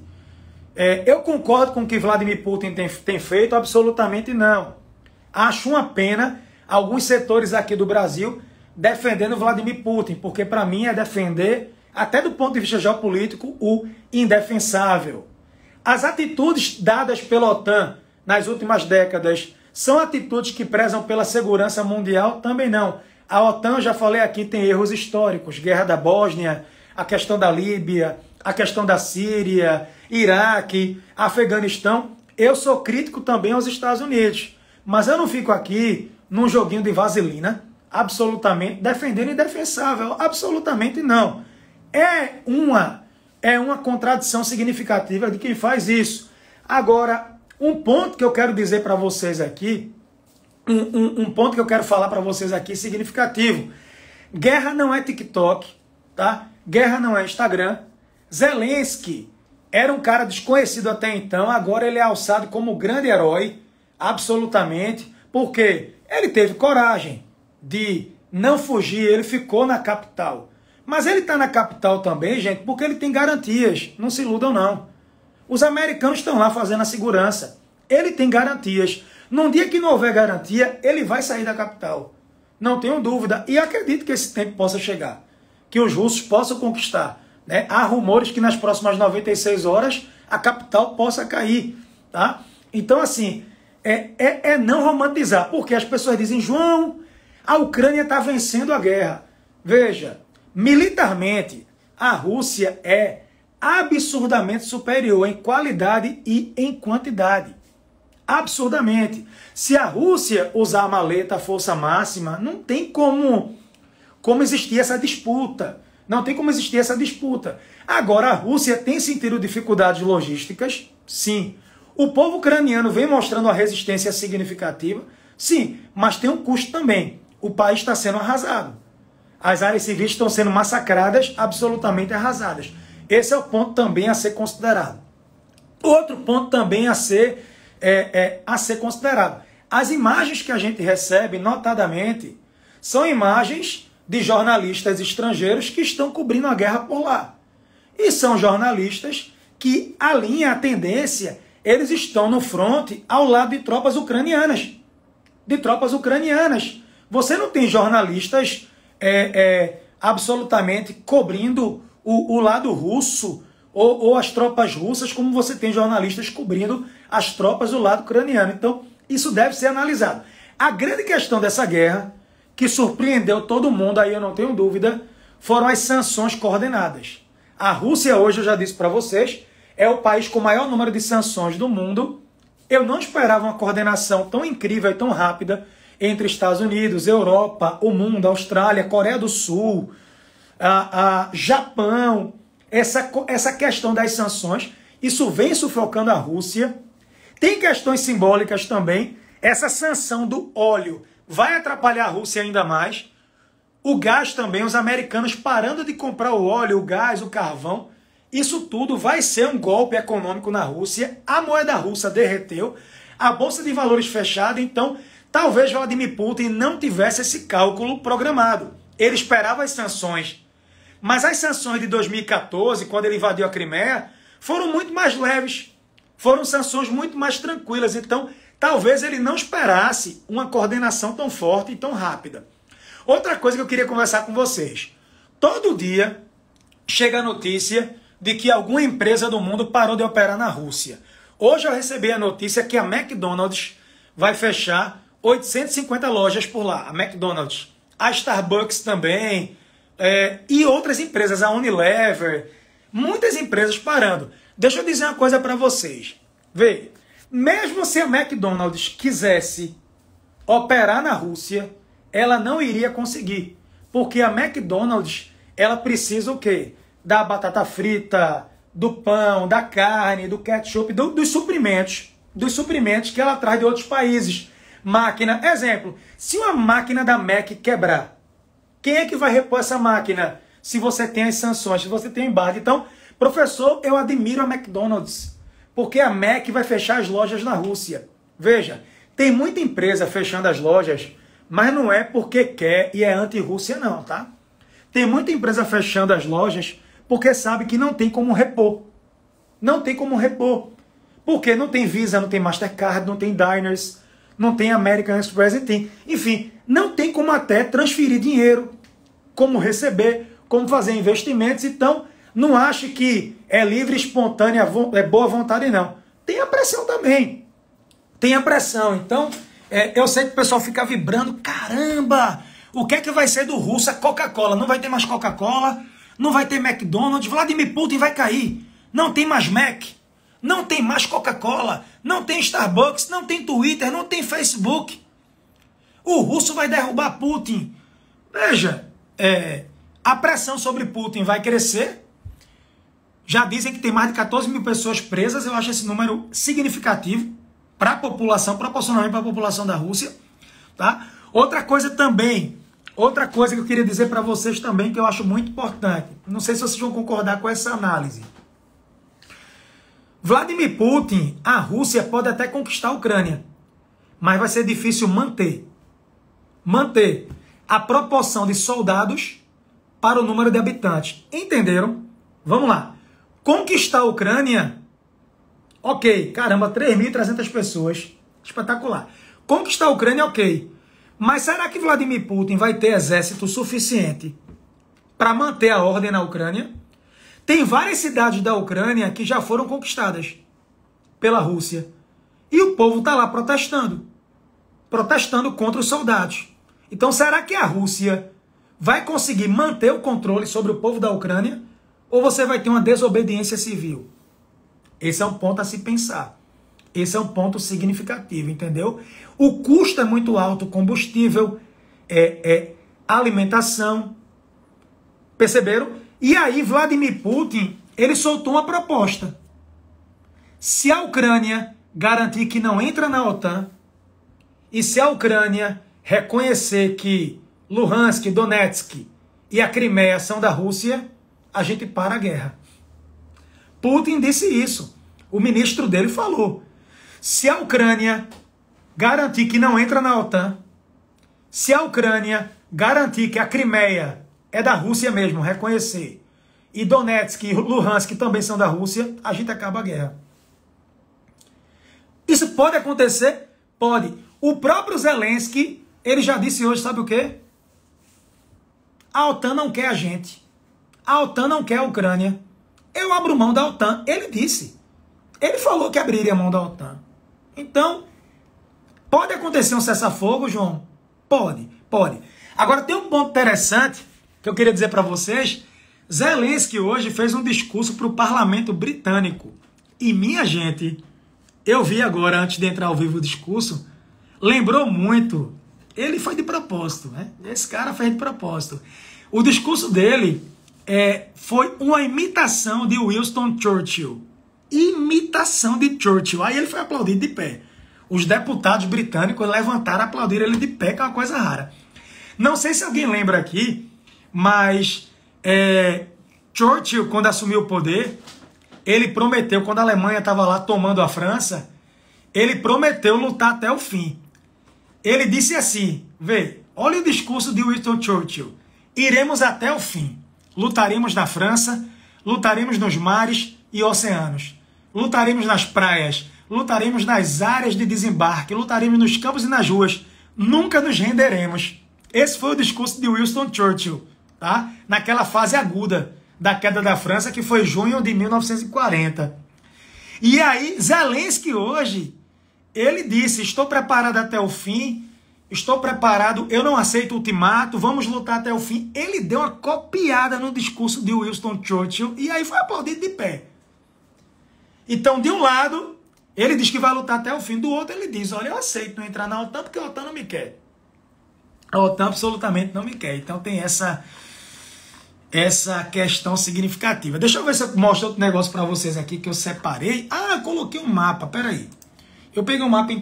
Eu concordo com o que Vladimir Putin tem feito? Absolutamente não. Acho uma pena alguns setores aqui do Brasil defendendo Vladimir Putin, porque para mim é defender, até do ponto de vista geopolítico, o indefensável. As atitudes dadas pela OTAN nas últimas décadas são atitudes que prezam pela segurança mundial? Também não. A OTAN, eu já falei aqui, tem erros históricos. Guerra da Bósnia, a questão da Líbia, a questão da Síria, Iraque, Afeganistão. Eu sou crítico também aos Estados Unidos. Mas eu não fico aqui num joguinho de vaselina, absolutamente defendendo indefensável. Absolutamente não. É uma contradição significativa de quem faz isso. Agora, um ponto que eu quero dizer para vocês aqui, um ponto que eu quero falar para vocês aqui significativo. Guerra não é TikTok, tá? Guerra não é Instagram. Zelensky era um cara desconhecido até então, agora ele é alçado como grande herói, absolutamente, porque ele teve coragem de não fugir, ele ficou na capital. Mas ele está na capital também, gente, porque ele tem garantias, não se iludam não. Os americanos estão lá fazendo a segurança, ele tem garantias. Num dia que não houver garantia, ele vai sair da capital. Não tenho dúvida. E acredito que esse tempo possa chegar. Que os russos possam conquistar. Né? Há rumores que nas próximas 96 horas a capital possa cair. Tá? Então, assim, não romantizar. Porque as pessoas dizem, João, a Ucrânia está vencendo a guerra. Veja, militarmente, a Rússia é absurdamente superior em qualidade e em quantidade. Absurdamente. Se a Rússia usar a maleta, a força máxima, não tem como existir essa disputa. Não tem como existir essa disputa. Agora, a Rússia tem sentido dificuldades logísticas? Sim. O povo ucraniano vem mostrando uma resistência significativa? Sim. Mas tem um custo também. O país está sendo arrasado. As áreas civis estão sendo massacradas, absolutamente arrasadas. Esse é o ponto também a ser considerado. Outro ponto também a ser considerado. As imagens que a gente recebe, notadamente, são imagens de jornalistas estrangeiros que estão cobrindo a guerra por lá. E são jornalistas que alinham a tendência, eles estão no fronte ao lado de tropas ucranianas. Você não tem jornalistas absolutamente cobrindo o lado russo ou as tropas russas, como você tem jornalistas cobrindo as tropas do lado ucraniano. Então, isso deve ser analisado. A grande questão dessa guerra, que surpreendeu todo mundo, aí eu não tenho dúvida, foram as sanções coordenadas. A Rússia hoje, eu já disse para vocês, é o país com o maior número de sanções do mundo. Eu não esperava uma coordenação tão incrível e tão rápida entre Estados Unidos, Europa, o mundo, Austrália, Coreia do Sul, Japão. Essa questão das sanções, isso vem sufocando a Rússia. Tem questões simbólicas também. Essa sanção do óleo vai atrapalhar a Rússia ainda mais. O gás também, os americanos parando de comprar o óleo, o gás, o carvão. Isso tudo vai ser um golpe econômico na Rússia. A moeda russa derreteu, a bolsa de valores fechada. Então, talvez Vladimir Putin não tivesse esse cálculo programado. Ele esperava as sanções. Mas as sanções de 2014, quando ele invadiu a Crimeia, foram muito mais leves. Foram sanções muito mais tranquilas. Então, talvez ele não esperasse uma coordenação tão forte e tão rápida. Outra coisa que eu queria conversar com vocês. Todo dia chega a notícia de que alguma empresa do mundo parou de operar na Rússia. Hoje eu recebi a notícia que a McDonald's vai fechar 850 lojas por lá. A McDonald's. A Starbucks também. E outras empresas, a Unilever, muitas empresas parando. Deixa eu dizer uma coisa para vocês. Veja, mesmo se a McDonald's quisesse operar na Rússia, ela não iria conseguir. Porque a McDonald's, ela precisa o quê? Da batata frita, do pão, da carne, do ketchup, dos suprimentos que ela traz de outros países. Máquina, exemplo, se uma máquina da Mac quebrar, quem é que vai repor essa máquina? se você tem as sanções, se você tem o embargo. Então, professor, eu admiro a McDonald's, porque a Mac vai fechar as lojas na Rússia. Veja, tem muita empresa fechando as lojas, mas não é porque quer e é anti-Rússia não, tá? Tem muita empresa fechando as lojas porque sabe que não tem como repor. Não tem como repor. Porque não tem Visa, não tem Mastercard, não tem Diners, não tem American Express, enfim, não tem como até transferir dinheiro, como receber, como fazer investimentos. Então, não ache que é livre, espontânea, é boa vontade, não. Tem a pressão também. Tem a pressão. Então, eu sei que o pessoal fica vibrando. Caramba, o que é que vai ser do russo? A Coca-Cola. Não vai ter mais Coca-Cola, não vai ter McDonald's, Vladimir Putin vai cair. Não tem mais Mac, não tem mais Coca-Cola, não tem Starbucks, não tem Twitter, não tem Facebook. O russo vai derrubar Putin. Veja, a pressão sobre Putin vai crescer. Já dizem que tem mais de 14 mil pessoas presas. Eu acho esse número significativo para a população, proporcionalmente para a população da Rússia. Tá? Outra coisa que eu queria dizer para vocês também, que eu acho muito importante. Não sei se vocês vão concordar com essa análise. Vladimir Putin, a Rússia pode até conquistar a Ucrânia, mas vai ser difícil manter a proporção de soldados para o número de habitantes. Entenderam? Vamos lá. Conquistar a Ucrânia, ok, caramba, 3.300 pessoas, espetacular. Conquistar a Ucrânia, ok. Mas será que Vladimir Putin vai ter exército suficiente para manter a ordem na Ucrânia? Tem várias cidades da Ucrânia que já foram conquistadas pela Rússia. E o povo está lá protestando contra os soldados. Então, será que a Rússia vai conseguir manter o controle sobre o povo da Ucrânia? Ou você vai ter uma desobediência civil? Esse é um ponto a se pensar. Esse é um ponto significativo, entendeu? O custo é muito alto, combustível, alimentação. Perceberam? E aí Vladimir Putin, ele soltou uma proposta. Se a Ucrânia garantir que não entra na OTAN, e se a Ucrânia reconhecer que Luhansk, Donetsk e a Crimeia são da Rússia, a gente para a guerra. Putin disse isso. O ministro dele falou. Se a Ucrânia garantir que não entra na OTAN, se a Ucrânia garantir que a Crimeia é da Rússia mesmo, reconhecer, e Donetsk e Luhansk também são da Rússia, a gente acaba a guerra. Isso pode acontecer? Pode. O próprio Zelensky, ele já disse hoje, sabe o quê? A OTAN não quer a gente. A OTAN não quer a Ucrânia. Eu abro mão da OTAN. Ele disse. Ele falou que abriria mão da OTAN. Então, pode acontecer um cessar-fogo, João? Pode, pode. Agora, tem um ponto interessante que eu queria dizer para vocês. Zelensky hoje fez um discurso para o parlamento britânico. E, minha gente, eu vi agora, antes de entrar ao vivo o discurso, lembrou muito. Ele foi de propósito, né? Esse cara fez de propósito. O discurso dele foi uma imitação de Winston Churchill. Imitação de Churchill. Aí ele foi aplaudido de pé. Os deputados britânicos levantaram e aplaudiram ele de pé, que é uma coisa rara. Não sei se alguém lembra aqui, mas Churchill, quando assumiu o poder, ele prometeu, quando a Alemanha estava lá tomando a França, ele prometeu lutar até o fim. Ele disse assim, vê, olha o discurso de Winston Churchill. Iremos até o fim. Lutaremos na França, lutaremos nos mares e oceanos. Lutaremos nas praias, lutaremos nas áreas de desembarque, lutaremos nos campos e nas ruas. Nunca nos renderemos. Esse foi o discurso de Winston Churchill, tá? Naquela fase aguda da queda da França, que foi junho de 1940. E aí, Zelensky hoje, ele disse, estou preparado até o fim, estou preparado, eu não aceito ultimato, vamos lutar até o fim. Ele deu uma copiada no discurso de Winston Churchill e aí foi aplaudido de pé. Então, de um lado, ele diz que vai lutar até o fim, do outro ele diz, olha, eu aceito não entrar na OTAN porque a OTAN não me quer. A OTAN absolutamente não me quer. Então tem essa questão significativa. Deixa eu ver se eu mostro outro negócio para vocês aqui que eu separei. Ah, eu coloquei um mapa, peraí. Eu peguei um mapa...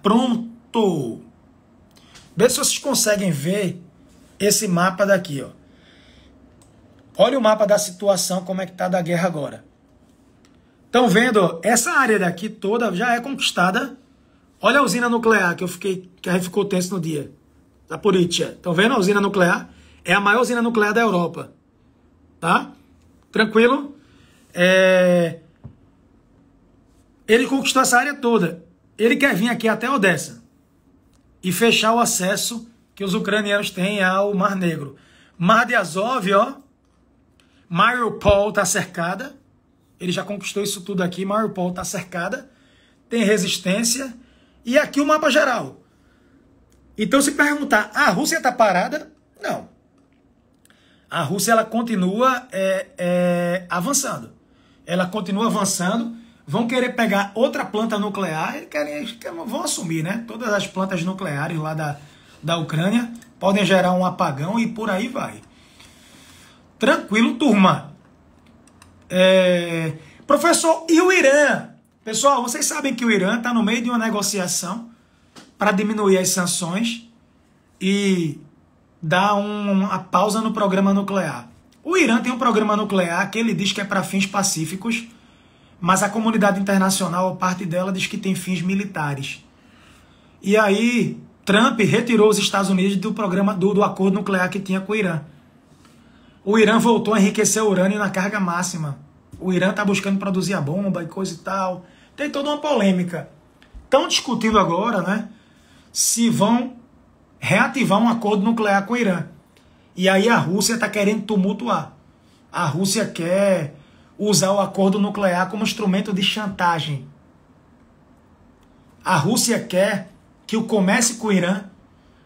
pronto! Vê se vocês conseguem ver esse mapa daqui, ó. Olha o mapa da situação, como é que tá da guerra agora. Estão vendo? Essa área daqui toda já é conquistada. Olha a usina nuclear que a gente ficou tenso no dia. Zaporizhzhia. Estão vendo a usina nuclear? É a maior usina nuclear da Europa. Tá? Tranquilo? Ele conquistou essa área toda. Ele quer vir aqui até Odessa e fechar o acesso que os ucranianos têm ao Mar Negro. Mar de Azov, ó. Mariupol está cercada. Ele já conquistou isso tudo aqui. Mariupol está cercada. Tem resistência. E aqui o mapa geral. Então, se perguntar, a Rússia está parada? Não. A Rússia ela continua avançando. Ela continua avançando. Vão querer pegar outra planta nuclear. Vão assumir, né? Todas as plantas nucleares lá da Ucrânia podem gerar um apagão e por aí vai. Tranquilo, turma. Professor, e o Irã? Pessoal, vocês sabem que o Irã está no meio de uma negociação para diminuir as sanções e dar uma pausa no programa nuclear. O Irã tem um programa nuclear que ele diz que é para fins pacíficos, mas a comunidade internacional, parte dela, diz que tem fins militares. E aí, Trump retirou os Estados Unidos do programa do acordo nuclear que tinha com o Irã. O Irã voltou a enriquecer o urânio na carga máxima. O Irã está buscando produzir a bomba e coisa e tal. Tem toda uma polêmica. Estão discutindo agora, né, se vão reativar um acordo nuclear com o Irã. E aí a Rússia está querendo tumultuar. A Rússia quer usar o acordo nuclear como instrumento de chantagem. A Rússia quer que o comércio com o Irã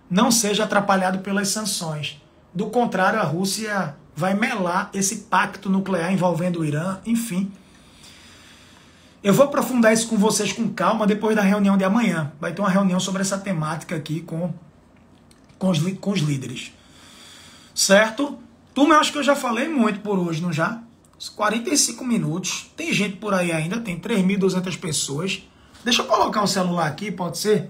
não seja atrapalhado pelas sanções. Do contrário, a Rússia vai melar esse pacto nuclear envolvendo o Irã, enfim. Eu vou aprofundar isso com vocês com calma depois da reunião de amanhã. Vai ter uma reunião sobre essa temática aqui com os líderes. Certo? Turma, eu acho que eu já falei muito por hoje, não já? 45 minutos. Tem gente por aí ainda, tem 3.200 pessoas. Deixa eu colocar o celular aqui, pode ser?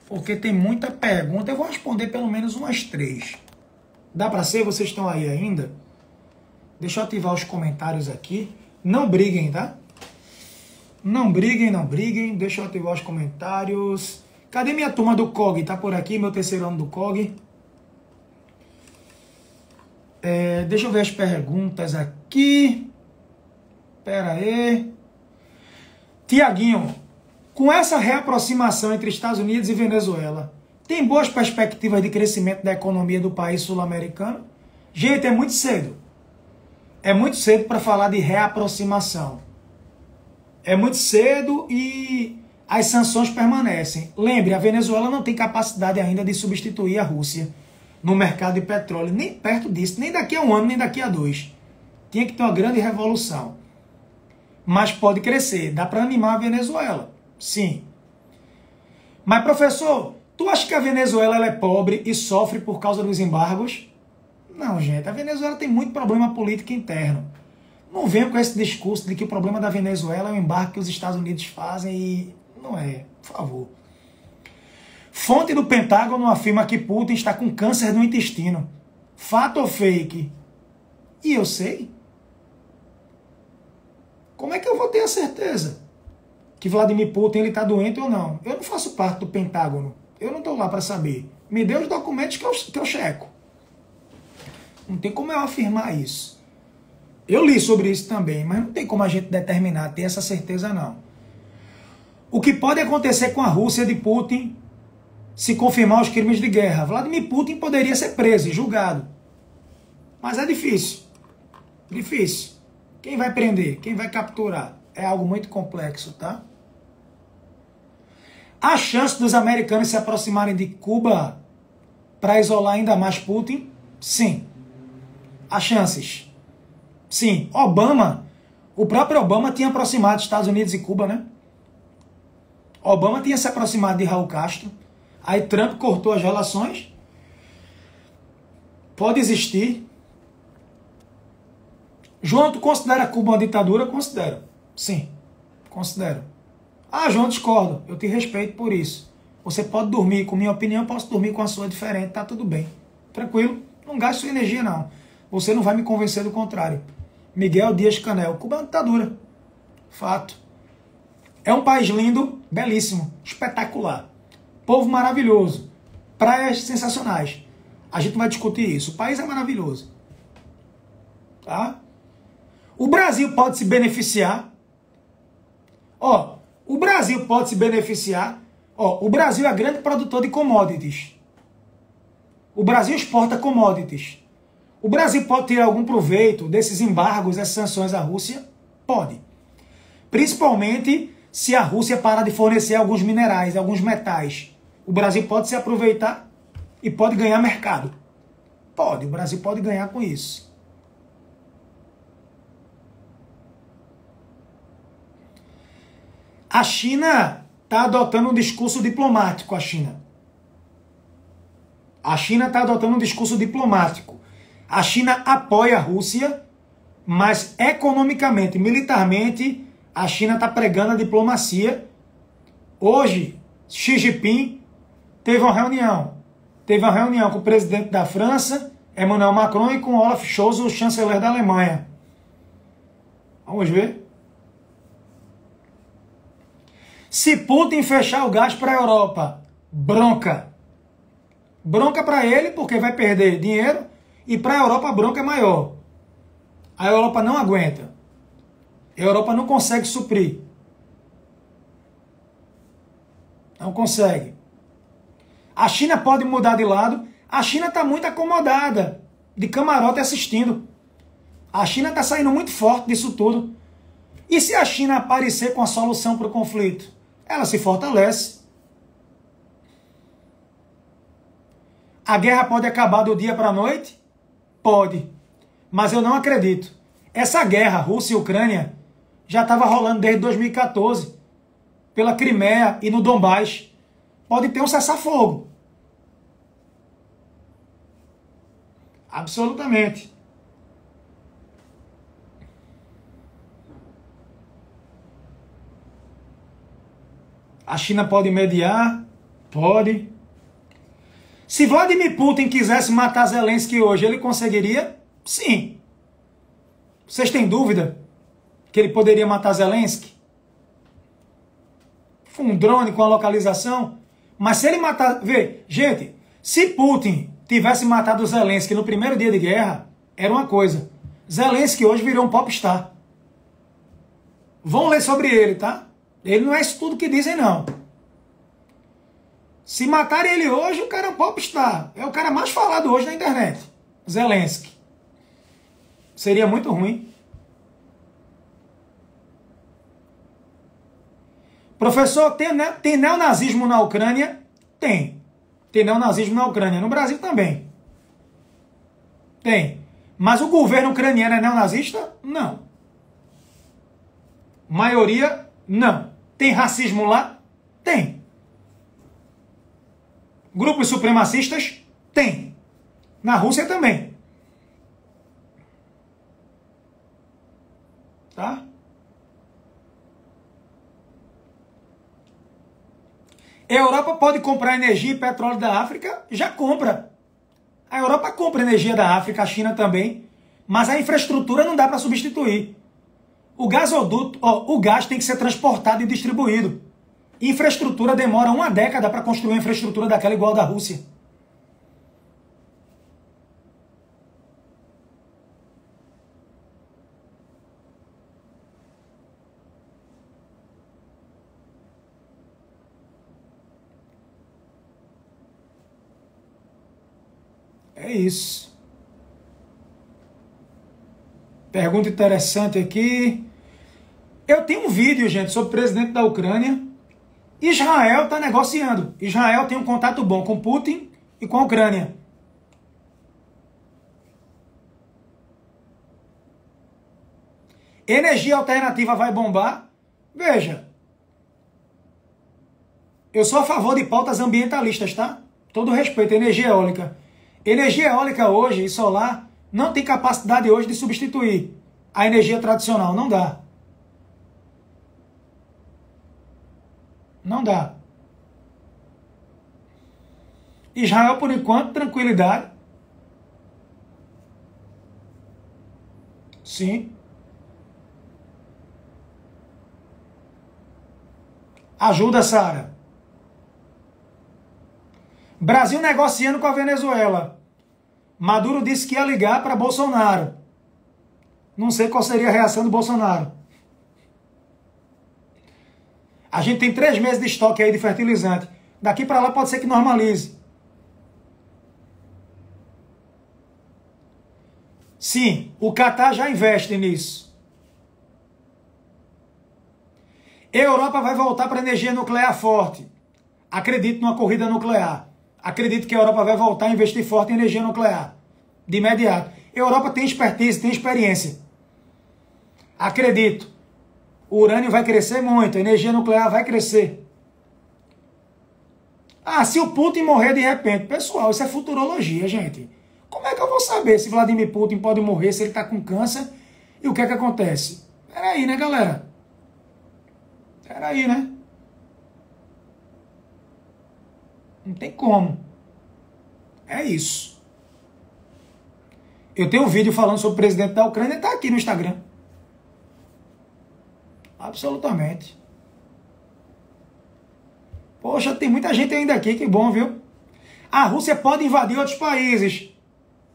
Porque tem muita pergunta. Eu vou responder pelo menos umas 3. Dá pra ser? Vocês estão aí ainda? Deixa eu ativar os comentários aqui. Não briguem, tá? Não briguem, não briguem. Deixa eu ativar os comentários. Cadê minha turma do COG? Tá por aqui, meu terceiro ano do COG. Deixa eu ver as perguntas aqui. Pera aí. Tiaguinho, com essa reaproximação entre Estados Unidos e Venezuela, tem boas perspectivas de crescimento da economia do país sul-americano? Gente, é muito cedo. É muito cedo para falar de reaproximação. É muito cedo e as sanções permanecem. Lembre, a Venezuela não tem capacidade ainda de substituir a Rússia no mercado de petróleo, nem perto disso, nem daqui a 1 ano, nem daqui a 2. Tinha que ter uma grande revolução. Mas pode crescer, dá para animar a Venezuela, sim. Mas, professor, tu acha que a Venezuela ela é pobre e sofre por causa dos embargos? Não, gente, a Venezuela tem muito problema político interno. Não venham com esse discurso de que o problema da Venezuela é o embargo que os Estados Unidos fazem e... Não é, por favor. Fonte do Pentágono afirma que Putin está com câncer no intestino. Fato ou fake? E eu sei. Como é que eu vou ter a certeza que Vladimir Putin está doente ou não? Eu não faço parte do Pentágono. Eu não estou lá para saber. Me dê os documentos que eu checo. Não tem como eu afirmar isso. Eu li sobre isso também, mas não tem como a gente determinar, ter essa certeza não. O que pode acontecer com a Rússia de Putin se confirmar os crimes de guerra? Vladimir Putin poderia ser preso e julgado. Mas é difícil. Difícil. Quem vai prender? Quem vai capturar? É algo muito complexo, tá? Há chance dos americanos se aproximarem de Cuba para isolar ainda mais Putin? Sim. Há chances. Sim. O próprio Obama tinha aproximado Estados Unidos e Cuba, né? Obama tinha se aproximado de Raul Castro. Aí Trump cortou as relações. Pode existir. João, tu considera Cuba uma ditadura? Considero. Sim, considero. Ah, João, discordo. Eu te respeito por isso. Você pode dormir com minha opinião, eu posso dormir com a sua diferente. Tá tudo bem. Tranquilo. Não gaste sua energia, não. Você não vai me convencer do contrário. Miguel Dias-Canel. Cuba é uma ditadura. Fato. É um país lindo, belíssimo, espetacular. Povo maravilhoso. Praias sensacionais. A gente vai discutir isso. O país é maravilhoso. Tá? O Brasil pode se beneficiar. Ó, o Brasil pode se beneficiar. Ó, o Brasil é grande produtor de commodities. O Brasil exporta commodities. O Brasil pode ter algum proveito desses embargos, essas sanções à Rússia? Pode. Principalmente se a Rússia parar de fornecer alguns minerais, alguns metais. O Brasil pode se aproveitar e pode ganhar mercado. Pode, o Brasil pode ganhar com isso. A China está adotando um discurso diplomático, a China. A China está adotando um discurso diplomático. A China apoia a Rússia, mas economicamente, militarmente, a China está pregando a diplomacia. Hoje, Xi Jinping teve uma reunião. Teve uma reunião com o presidente da França, Emmanuel Macron, e com Olaf Scholz, o chanceler da Alemanha. Vamos ver. Se Putin fechar o gás para a Europa, bronca. Bronca para ele, porque vai perder dinheiro, e para a Europa a bronca é maior. A Europa não aguenta. A Europa não consegue suprir. Não consegue. A China pode mudar de lado. A China está muito acomodada, de camarote assistindo. A China está saindo muito forte disso tudo. E se a China aparecer com a solução para o conflito? Ela se fortalece. A guerra pode acabar do dia para a noite? Pode. Mas eu não acredito. Essa guerra, Rússia e Ucrânia, já estava rolando desde 2014. Pela Crimeia e no Donbás. Pode ter um cessar-fogo. Absolutamente. A China pode mediar? Pode. Se Vladimir Putin quisesse matar Zelensky hoje, ele conseguiria? Sim. Vocês têm dúvida que ele poderia matar Zelensky? Foi um drone com a localização? Mas se ele matar... Vê, gente, se Putin tivesse matado Zelensky no primeiro dia de guerra, era uma coisa. Zelensky hoje virou um popstar. Vão ler sobre ele, tá? Ele não é isso tudo que dizem, não. Se matarem ele hoje, o cara é um popstar. É o cara mais falado hoje na internet. Zelensky. Seria muito ruim. Professor, tem neonazismo na Ucrânia? Tem. Tem neonazismo na Ucrânia. No Brasil também. Tem. Mas o governo ucraniano é neonazista? Não. Maioria, não. Tem racismo lá? Tem. Grupos supremacistas? Tem. Na Rússia também. Tá? A Europa pode comprar energia e petróleo da África? Já compra. A Europa compra energia da África, a China também. Mas a infraestrutura não dá para substituir. O gasoduto, o gás tem que ser transportado e distribuído. Infraestrutura demora uma década para construir uma infraestrutura daquela igual da Rússia. É isso. Pergunta interessante aqui. Eu tenho um vídeo, gente, sobre o presidente da Ucrânia. Israel está negociando. Israel tem um contato bom com Putin e com a Ucrânia. Energia alternativa vai bombar? Veja. Eu sou a favor de pautas ambientalistas, tá? Todo respeito, energia eólica. Energia eólica hoje e solar não tem capacidade hoje de substituir a energia tradicional. Não dá. Não dá. Israel, por enquanto, tranquilidade. Sim. Ajuda, Sara. Brasil negociando com a Venezuela. Maduro disse que ia ligar para Bolsonaro. Não sei qual seria a reação do Bolsonaro. A gente tem 3 meses de estoque aí de fertilizante. Daqui para lá pode ser que normalize. Sim, o Catar já investe nisso. A Europa vai voltar para energia nuclear forte. Acredito numa corrida nuclear. Acredito que a Europa vai voltar a investir forte em energia nuclear. De imediato. A Europa tem expertise, tem experiência. Acredito. O urânio vai crescer muito, a energia nuclear vai crescer. Ah, se o Putin morrer de repente, pessoal, isso é futurologia, gente. Como é que eu vou saber se Vladimir Putin pode morrer, se ele está com câncer? E o que é que acontece? Peraí, né, galera? Peraí, né? Não tem como. É isso. Eu tenho um vídeo falando sobre o presidente da Ucrânia, está aqui no Instagram. Absolutamente. Poxa, tem muita gente ainda aqui, que bom, viu? A Rússia pode invadir outros países.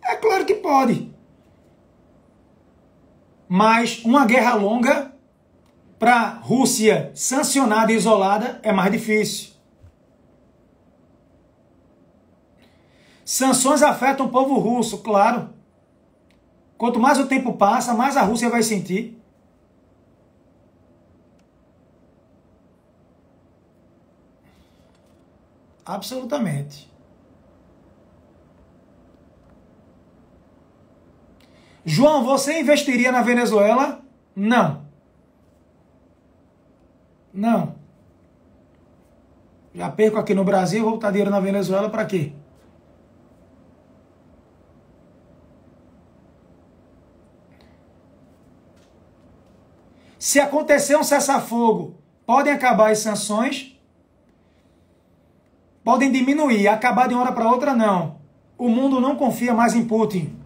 É claro que pode. Mas uma guerra longa, para a Rússia sancionada e isolada, é mais difícil. Sanções afetam o povo russo, claro. Quanto mais o tempo passa, mais a Rússia vai sentir. Absolutamente. João, você investiria na Venezuela? Não. Não. Já perco aqui no Brasil, vou botar dinheiro na Venezuela para quê? Se acontecer um cessar-fogo, podem acabar as sanções? Podem diminuir, acabar de uma hora para outra, não. O mundo não confia mais em Putin.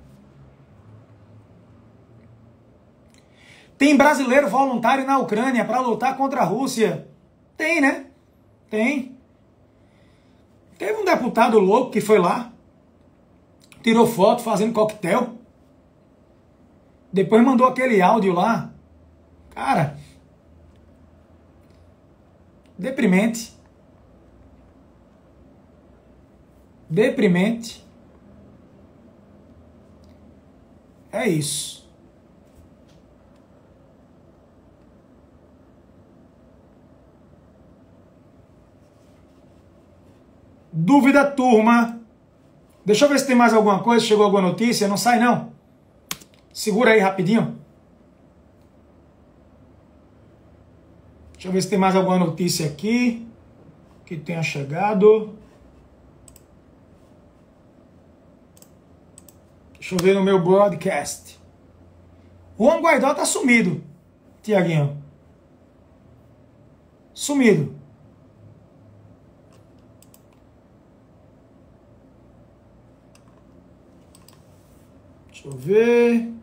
Tem brasileiro voluntário na Ucrânia para lutar contra a Rússia? Tem, né? Tem. Teve um deputado louco que foi lá, tirou foto fazendo coquetel, depois mandou aquele áudio lá. Cara, deprimente. Deprimente. É isso. Dúvida, turma. Deixa eu ver se tem mais alguma coisa. Chegou alguma notícia? Não sai, não. Segura aí rapidinho. Deixa eu ver se tem mais alguma notícia aqui que tenha chegado. Deixa eu ver no meu broadcast. Juan Guaidó tá sumido, Tiaguinho. Sumido. Deixa eu ver.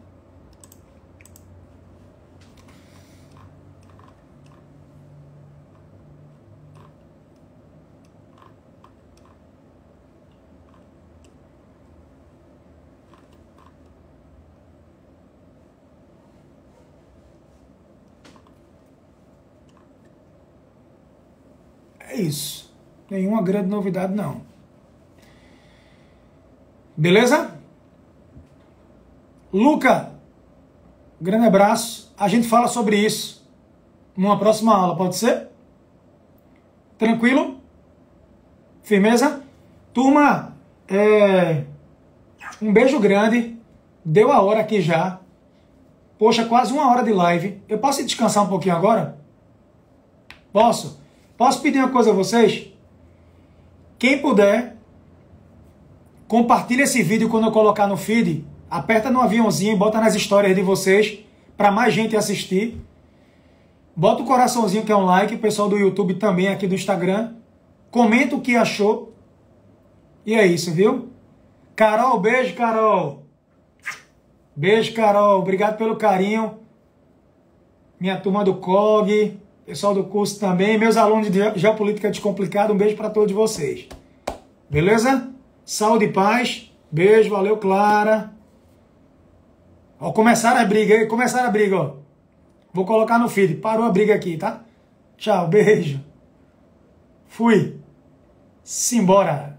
É isso. Nenhuma grande novidade, não. Beleza? Luca, grande abraço. A gente fala sobre isso numa próxima aula, pode ser? Tranquilo? Firmeza? Turma, um beijo grande. Deu a hora aqui já. Poxa, quase 1 hora de live. Eu posso ir descansar um pouquinho agora? Posso? Posso pedir uma coisa a vocês? Quem puder, compartilha esse vídeo quando eu colocar no feed. Aperta no aviãozinho e bota nas histórias de vocês para mais gente assistir. Bota o coraçãozinho que é um like. O pessoal do YouTube também, aqui do Instagram. Comenta o que achou. E é isso, viu? Carol, beijo, Carol. Beijo, Carol. Obrigado pelo carinho. Minha turma do COG, pessoal do curso também, meus alunos de Geopolítica Descomplicada, um beijo para todos vocês. Beleza? Saúde e paz. Beijo, valeu, Clara. Ó, começaram a briga, ó. Vou colocar no feed. Parou a briga aqui, tá? Tchau, beijo. Fui. Simbora.